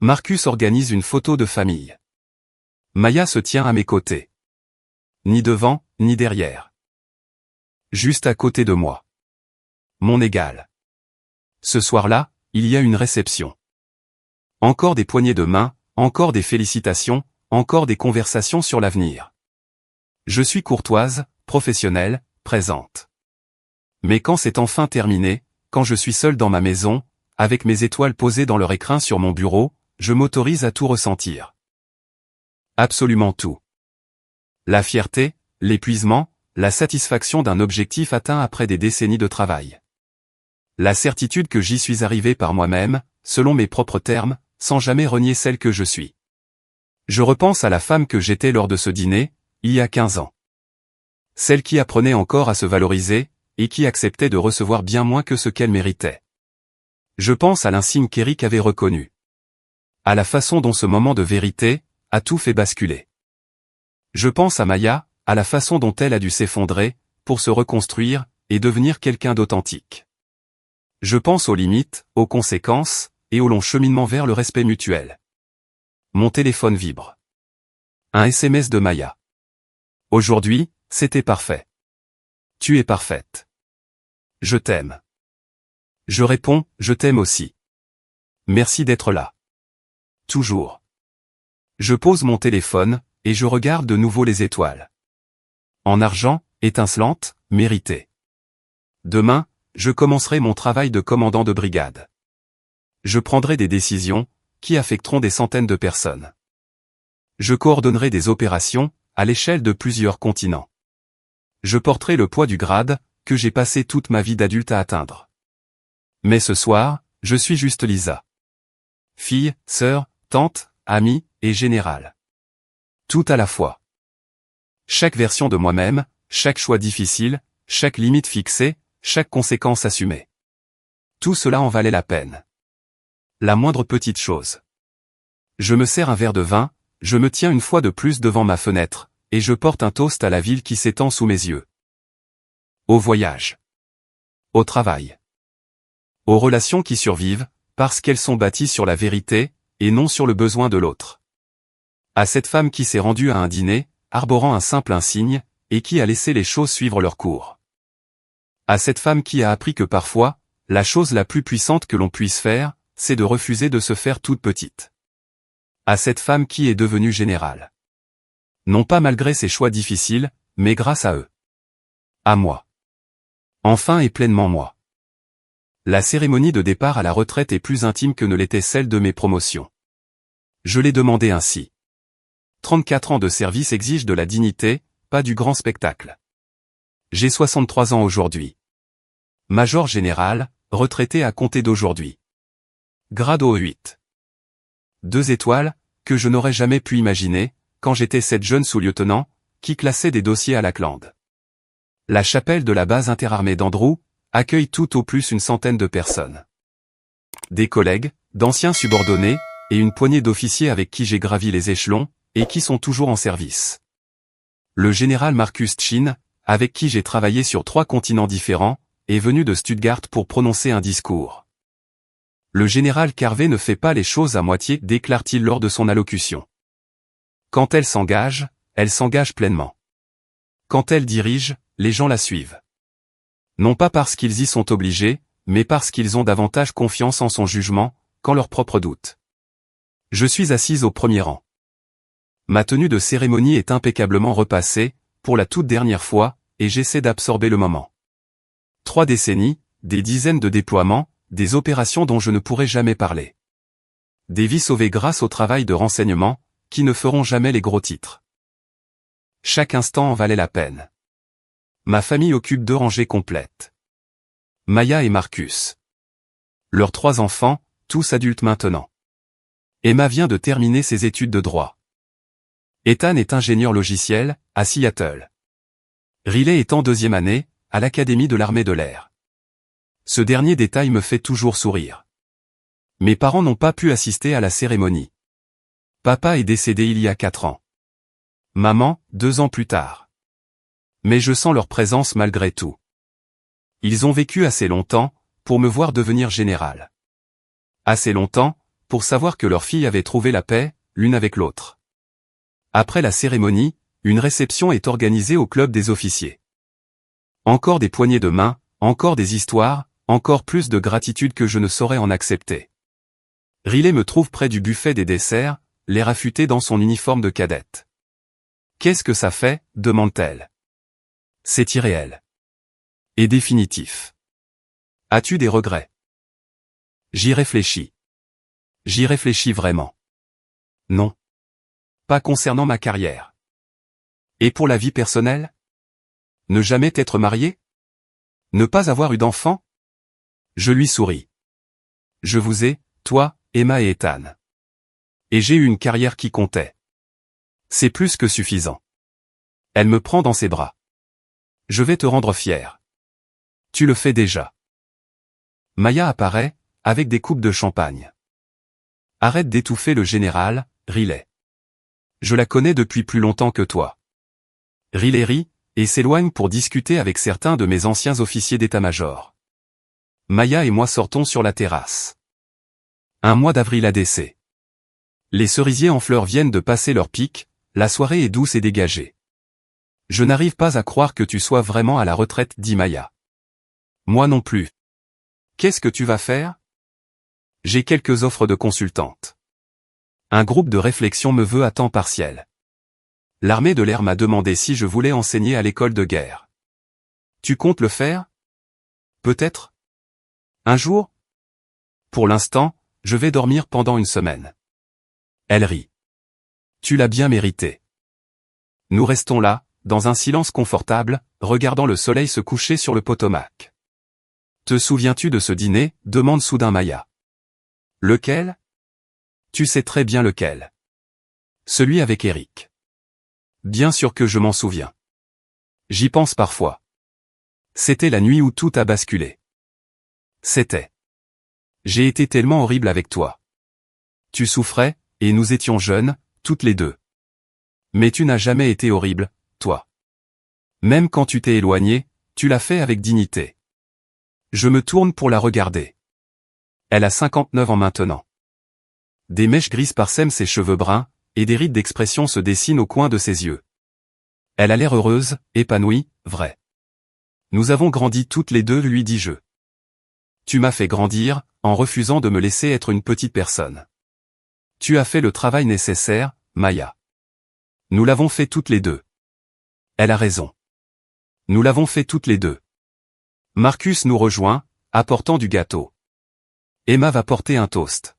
Marcus organise une photo de famille. Maya se tient à mes côtés. Ni devant, ni derrière. Juste à côté de moi. Mon égal. Ce soir-là, il y a une réception. Encore des poignées de main, encore des félicitations, encore des conversations sur l'avenir. Je suis courtoise, professionnelle, présente. Mais quand c'est enfin terminé, quand je suis seul dans ma maison, avec mes étoiles posées dans leur écrin sur mon bureau, je m'autorise à tout ressentir. Absolument tout. La fierté, l'épuisement, la satisfaction d'un objectif atteint après des décennies de travail. La certitude que j'y suis arrivé par moi-même, selon mes propres termes, sans jamais renier celle que je suis. Je repense à la femme que j'étais lors de ce dîner, il y a 15 ans. Celle qui apprenait encore à se valoriser, et qui acceptait de recevoir bien moins que ce qu'elle méritait. Je pense à l'insigne qu'Eric avait reconnu. À la façon dont ce moment de vérité a tout fait basculer. Je pense à Maya, à la façon dont elle a dû s'effondrer, pour se reconstruire, et devenir quelqu'un d'authentique. Je pense aux limites, aux conséquences, et au long cheminement vers le respect mutuel. Mon téléphone vibre. Un SMS de Maya. Aujourd'hui, c'était parfait. Tu es parfaite. Je t'aime. Je réponds, je t'aime aussi. Merci d'être là. Toujours. Je pose mon téléphone, et je regarde de nouveau les étoiles. En argent, étincelantes, méritées. Demain, je commencerai mon travail de commandant de brigade. Je prendrai des décisions, qui affecteront des centaines de personnes. Je coordonnerai des opérations, à l'échelle de plusieurs continents. Je porterai le poids du grade, que j'ai passé toute ma vie d'adulte à atteindre. Mais ce soir, je suis juste Lisa. Fille, sœur, tante, amie, et générale. Tout à la fois. Chaque version de moi-même, chaque choix difficile, chaque limite fixée, chaque conséquence assumée. Tout cela en valait la peine. La moindre petite chose. Je me sers un verre de vin, je me tiens une fois de plus devant ma fenêtre, et je porte un toast à la ville qui s'étend sous mes yeux. Au voyage. Au travail. Aux relations qui survivent, parce qu'elles sont bâties sur la vérité, et non sur le besoin de l'autre. À cette femme qui s'est rendue à un dîner, arborant un simple insigne, et qui a laissé les choses suivre leur cours. À cette femme qui a appris que parfois, la chose la plus puissante que l'on puisse faire, c'est de refuser de se faire toute petite. À cette femme qui est devenue générale. Non pas malgré ses choix difficiles, mais grâce à eux. À moi. Enfin et pleinement moi. La cérémonie de départ à la retraite est plus intime que ne l'était celle de mes promotions. Je l'ai demandé ainsi. 34 ans de service exigent de la dignité, pas du grand spectacle. J'ai 63 ans aujourd'hui. Major général, retraité à compter d'aujourd'hui. Grade au 8. 2 étoiles, que je n'aurais jamais pu imaginer, quand j'étais cette jeune sous-lieutenant, qui classait des dossiers à Lackland. La chapelle de la base interarmée d'Andrew accueille tout au plus une centaine de personnes. Des collègues, d'anciens subordonnés, et une poignée d'officiers avec qui j'ai gravi les échelons, et qui sont toujours en service. Le général Marcus Chin, avec qui j'ai travaillé sur 3 continents différents, est venu de Stuttgart pour prononcer un discours. Le général Carvey ne fait pas les choses à moitié, déclare-t-il lors de son allocution. Quand elle s'engage pleinement. Quand elle dirige, les gens la suivent. Non pas parce qu'ils y sont obligés, mais parce qu'ils ont davantage confiance en son jugement, qu'en leurs propres doutes. Je suis assise au premier rang. Ma tenue de cérémonie est impeccablement repassée, pour la toute dernière fois, et j'essaie d'absorber le moment. 3 décennies, des dizaines de déploiements, des opérations dont je ne pourrai jamais parler. Des vies sauvées grâce au travail de renseignement, qui ne feront jamais les gros titres. Chaque instant en valait la peine. Ma famille occupe 2 rangées complètes. Maya et Marcus. Leurs 3 enfants, tous adultes maintenant. Emma vient de terminer ses études de droit. Ethan est ingénieur logiciel, à Seattle. Riley est en 2e année, à l'Académie de l'armée de l'air. Ce dernier détail me fait toujours sourire. Mes parents n'ont pas pu assister à la cérémonie. Papa est décédé il y a 4 ans. Maman, 2 ans plus tard. Mais je sens leur présence malgré tout. Ils ont vécu assez longtemps, pour me voir devenir général. Assez longtemps, pour savoir que leur fille avait trouvé la paix, l'une avec l'autre. Après la cérémonie, une réception est organisée au club des officiers. Encore des poignées de main, encore des histoires, encore plus de gratitude que je ne saurais en accepter. Riley me trouve près du buffet des desserts, l'air affûté dans son uniforme de cadette. « Qu'est-ce que ça fait ?» demande-t-elle. « C'est irréel. Et définitif. As-tu des regrets ?» J'y réfléchis. J'y réfléchis vraiment. Non. Pas concernant ma carrière. Et pour la vie personnelle? Ne jamais t'être marié? Ne pas avoir eu d'enfant? Je lui souris. Je vous ai, toi, Emma et Ethan. Et j'ai eu une carrière qui comptait. C'est plus que suffisant. Elle me prend dans ses bras. Je vais te rendre fier. Tu le fais déjà. Maya apparaît, avec des coupes de champagne. Arrête d'étouffer le général, Riley. Je la connais depuis plus longtemps que toi. Riley rit, et s'éloigne pour discuter avec certains de mes anciens officiers d'état-major. Maya et moi sortons sur la terrasse. Un mois d'avril ADC. Les cerisiers en fleurs viennent de passer leur pic, la soirée est douce et dégagée. Je n'arrive pas à croire que tu sois vraiment à la retraite, dit Maya. Moi non plus. Qu'est-ce que tu vas faire? J'ai quelques offres de consultante. Un groupe de réflexion me veut à temps partiel. L'armée de l'air m'a demandé si je voulais enseigner à l'école de guerre. Tu comptes le faire? Peut-être? Un jour? Pour l'instant, je vais dormir pendant une semaine. Elle rit. Tu l'as bien mérité. Nous restons là, dans un silence confortable, regardant le soleil se coucher sur le Potomac. Te souviens-tu de ce dîner? Demande soudain Maya. Lequel? Tu sais très bien lequel. Celui avec Eric. Bien sûr que je m'en souviens. J'y pense parfois. C'était la nuit où tout a basculé. C'était. J'ai été tellement horrible avec toi. Tu souffrais, et nous étions jeunes, toutes les deux. Mais tu n'as jamais été horrible, toi. Même quand tu t'es éloigné, tu l'as fait avec dignité. Je me tourne pour la regarder. Elle a 59 ans maintenant. Des mèches grises parsèment ses cheveux bruns, et des rides d'expression se dessinent au coin de ses yeux. Elle a l'air heureuse, épanouie, vraie. Nous avons grandi toutes les deux, lui dis-je. Tu m'as fait grandir, en refusant de me laisser être une petite personne. Tu as fait le travail nécessaire, Maya. Nous l'avons fait toutes les deux. Elle a raison. Nous l'avons fait toutes les deux. Marcus nous rejoint, apportant du gâteau. Emma va porter un toast.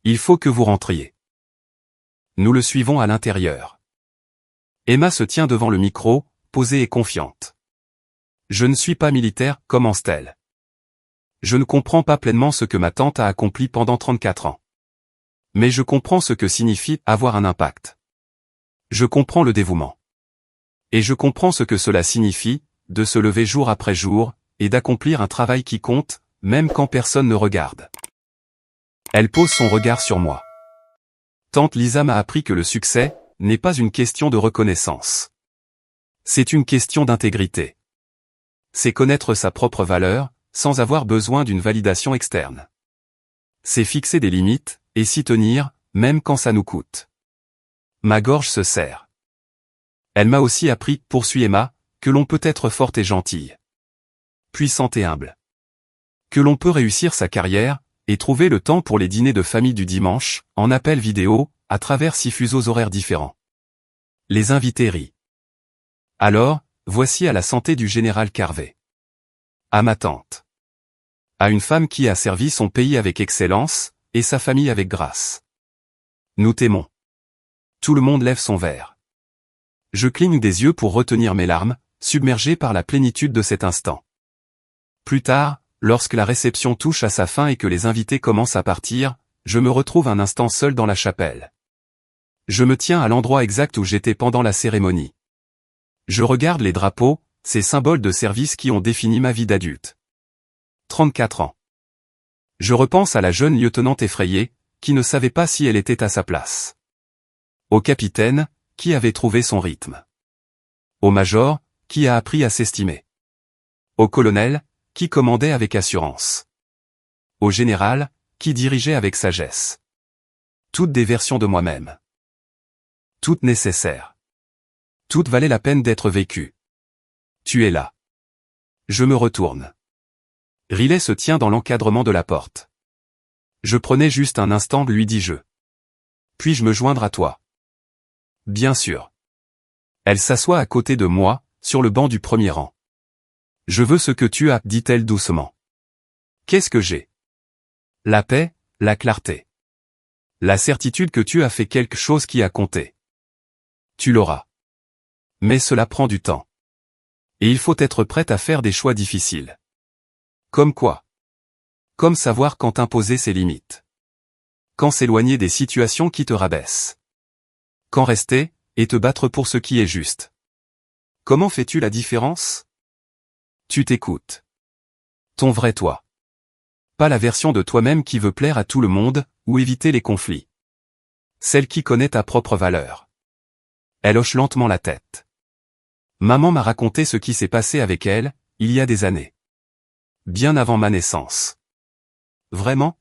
Il faut que vous rentriez. Nous le suivons à l'intérieur. Emma se tient devant le micro, posée et confiante. Je ne suis pas militaire, commence-t-elle. Je ne comprends pas pleinement ce que ma tante a accompli pendant 34 ans. Mais je comprends ce que signifie avoir un impact. Je comprends le dévouement. Et je comprends ce que cela signifie, de se lever jour après jour, et d'accomplir un travail qui compte, même quand personne ne regarde. Elle pose son regard sur moi. Tante Lisa m'a appris que le succès n'est pas une question de reconnaissance. C'est une question d'intégrité. C'est connaître sa propre valeur, sans avoir besoin d'une validation externe. C'est fixer des limites, et s'y tenir, même quand ça nous coûte. Ma gorge se serre. Elle m'a aussi appris, poursuit Emma, que l'on peut être forte et gentille. Puissante et humble. Que l'on peut réussir sa carrière, et trouver le temps pour les dîners de famille du dimanche, en appel vidéo, à travers 6 fuseaux horaires différents. Les invités rient. Alors, voici à la santé du général Carvet. À ma tante. À une femme qui a servi son pays avec excellence, et sa famille avec grâce. Nous t'aimons. Tout le monde lève son verre. Je cligne des yeux pour retenir mes larmes, submergé par la plénitude de cet instant. Plus tard, lorsque la réception touche à sa fin et que les invités commencent à partir, je me retrouve un instant seul dans la chapelle. Je me tiens à l'endroit exact où j'étais pendant la cérémonie. Je regarde les drapeaux, ces symboles de service qui ont défini ma vie d'adulte. 34 ans. Je repense à la jeune lieutenante effrayée, qui ne savait pas si elle était à sa place. Au capitaine, qui avait trouvé son rythme. Au major, qui a appris à s'estimer. Au colonel, qui commandait avec assurance. Au général, qui dirigeait avec sagesse. Toutes des versions de moi-même. Toutes nécessaires. Toutes valaient la peine d'être vécues. Tu es là. Je me retourne. Riley se tient dans l'encadrement de la porte. Je prenais juste un instant, lui dis-je. Puis-je me joindre à toi? Bien sûr. Elle s'assoit à côté de moi, sur le banc du premier rang. Je veux ce que tu as, dit-elle doucement. Qu'est-ce que j'ai? La paix, la clarté. La certitude que tu as fait quelque chose qui a compté. Tu l'auras. Mais cela prend du temps. Et il faut être prête à faire des choix difficiles. Comme quoi? Comme savoir quand imposer ses limites. Quand s'éloigner des situations qui te rabaissent. Quand rester, et te battre pour ce qui est juste. Comment fais-tu la différence? Tu t'écoutes. Ton vrai toi. Pas la version de toi-même qui veut plaire à tout le monde, ou éviter les conflits. Celle qui connaît ta propre valeur. Elle hoche lentement la tête. Maman m'a raconté ce qui s'est passé avec elle, il y a des années. Bien avant ma naissance. Vraiment?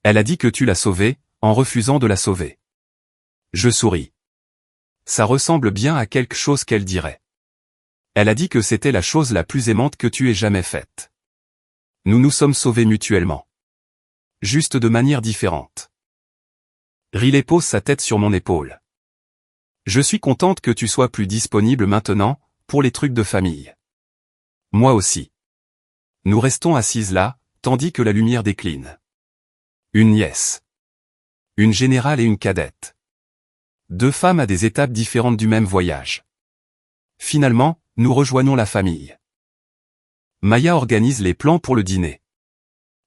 Elle a dit que tu l'as sauvée, en refusant de la sauver. Je souris. Ça ressemble bien à quelque chose qu'elle dirait. Elle a dit que c'était la chose la plus aimante que tu aies jamais faite. Nous nous sommes sauvés mutuellement. Juste de manière différente. Riley pose sa tête sur mon épaule. Je suis contente que tu sois plus disponible maintenant, pour les trucs de famille. Moi aussi. Nous restons assises là, tandis que la lumière décline. Une nièce. Une générale et une cadette. 2 femmes à des étapes différentes du même voyage. Finalement, nous rejoignons la famille. Maya organise les plans pour le dîner.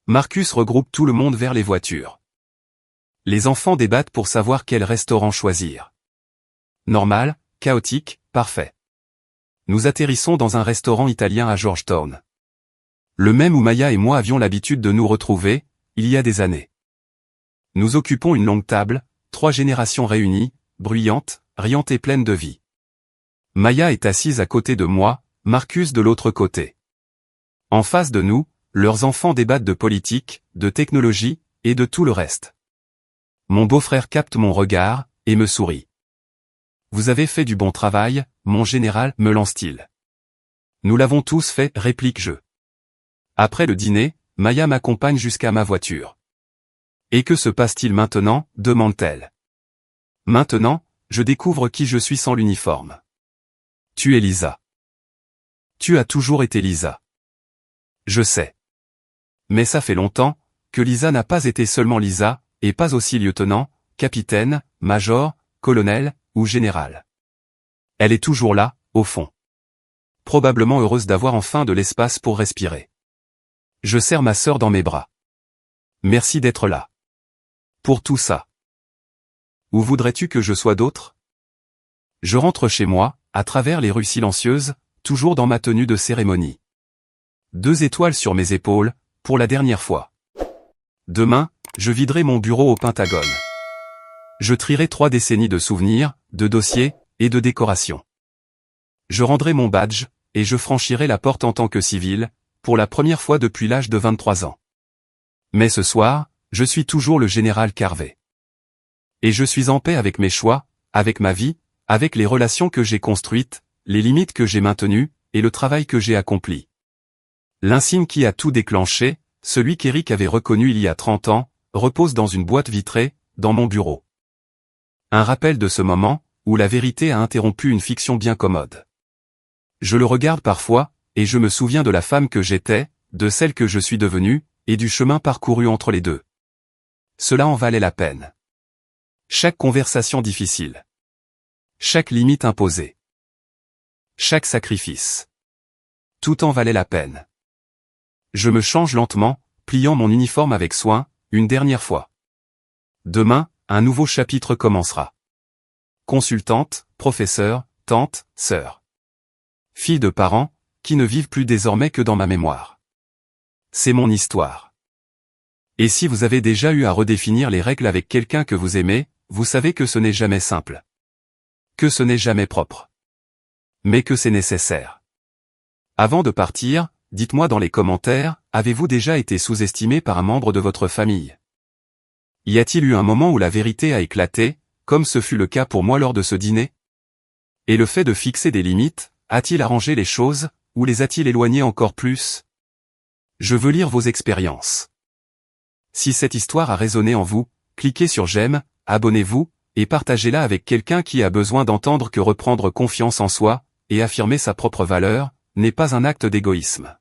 Marcus regroupe tout le monde vers les voitures. Les enfants débattent pour savoir quel restaurant choisir. Normal, chaotique, parfait. Nous atterrissons dans un restaurant italien à Georgetown. Le même où Maya et moi avions l'habitude de nous retrouver, il y a des années. Nous occupons une longue table, 3 générations réunies, bruyantes, riantes et pleines de vie. Maya est assise à côté de moi, Marcus de l'autre côté. En face de nous, leurs enfants débattent de politique, de technologie, et de tout le reste. Mon beau-frère capte mon regard, et me sourit. Vous avez fait du bon travail, mon général, me lance-t-il. Nous l'avons tous fait, réplique-je. Après le dîner, Maya m'accompagne jusqu'à ma voiture. Et que se passe-t-il maintenant, demande-t-elle. Maintenant, je découvre qui je suis sans l'uniforme. Tu es Lisa. Tu as toujours été Lisa. Je sais. Mais ça fait longtemps, que Lisa n'a pas été seulement Lisa, et pas aussi lieutenant, capitaine, major, colonel, ou général. Elle est toujours là, au fond. Probablement heureuse d'avoir enfin de l'espace pour respirer. Je serre ma sœur dans mes bras. Merci d'être là. Pour tout ça. Où voudrais-tu que je sois d'autre? Je rentre chez moi, à travers les rues silencieuses, toujours dans ma tenue de cérémonie. 2 étoiles sur mes épaules, pour la dernière fois. Demain, je viderai mon bureau au Pentagone. Je trierai 3 décennies de souvenirs, de dossiers, et de décorations. Je rendrai mon badge, et je franchirai la porte en tant que civil, pour la première fois depuis l'âge de 23 ans. Mais ce soir, je suis toujours le général Carvet. Et je suis en paix avec mes choix, avec ma vie, avec les relations que j'ai construites, les limites que j'ai maintenues, et le travail que j'ai accompli. L'insigne qui a tout déclenché, celui qu'Éric avait reconnu il y a 30 ans, repose dans une boîte vitrée, dans mon bureau. Un rappel de ce moment, où la vérité a interrompu une fiction bien commode. Je le regarde parfois, et je me souviens de la femme que j'étais, de celle que je suis devenue, et du chemin parcouru entre les deux. Cela en valait la peine. Chaque conversation difficile. Chaque limite imposée. Chaque sacrifice. Tout en valait la peine. Je me change lentement, pliant mon uniforme avec soin, une dernière fois. Demain, un nouveau chapitre commencera. Consultante, professeur, tante, sœur. Fille de parents, qui ne vivent plus désormais que dans ma mémoire. C'est mon histoire. Et si vous avez déjà eu à redéfinir les règles avec quelqu'un que vous aimez, vous savez que ce n'est jamais simple. Que ce n'est jamais propre. Mais que c'est nécessaire. Avant de partir, dites-moi dans les commentaires, avez-vous déjà été sous-estimé par un membre de votre famille? Y a-t-il eu un moment où la vérité a éclaté, comme ce fut le cas pour moi lors de ce dîner? Et le fait de fixer des limites, a-t-il arrangé les choses, ou les a-t-il éloignées encore plus? Je veux lire vos expériences. Si cette histoire a résonné en vous, cliquez sur j'aime, abonnez-vous, et partagez-la avec quelqu'un qui a besoin d'entendre que reprendre confiance en soi, et affirmer sa propre valeur, n'est pas un acte d'égoïsme.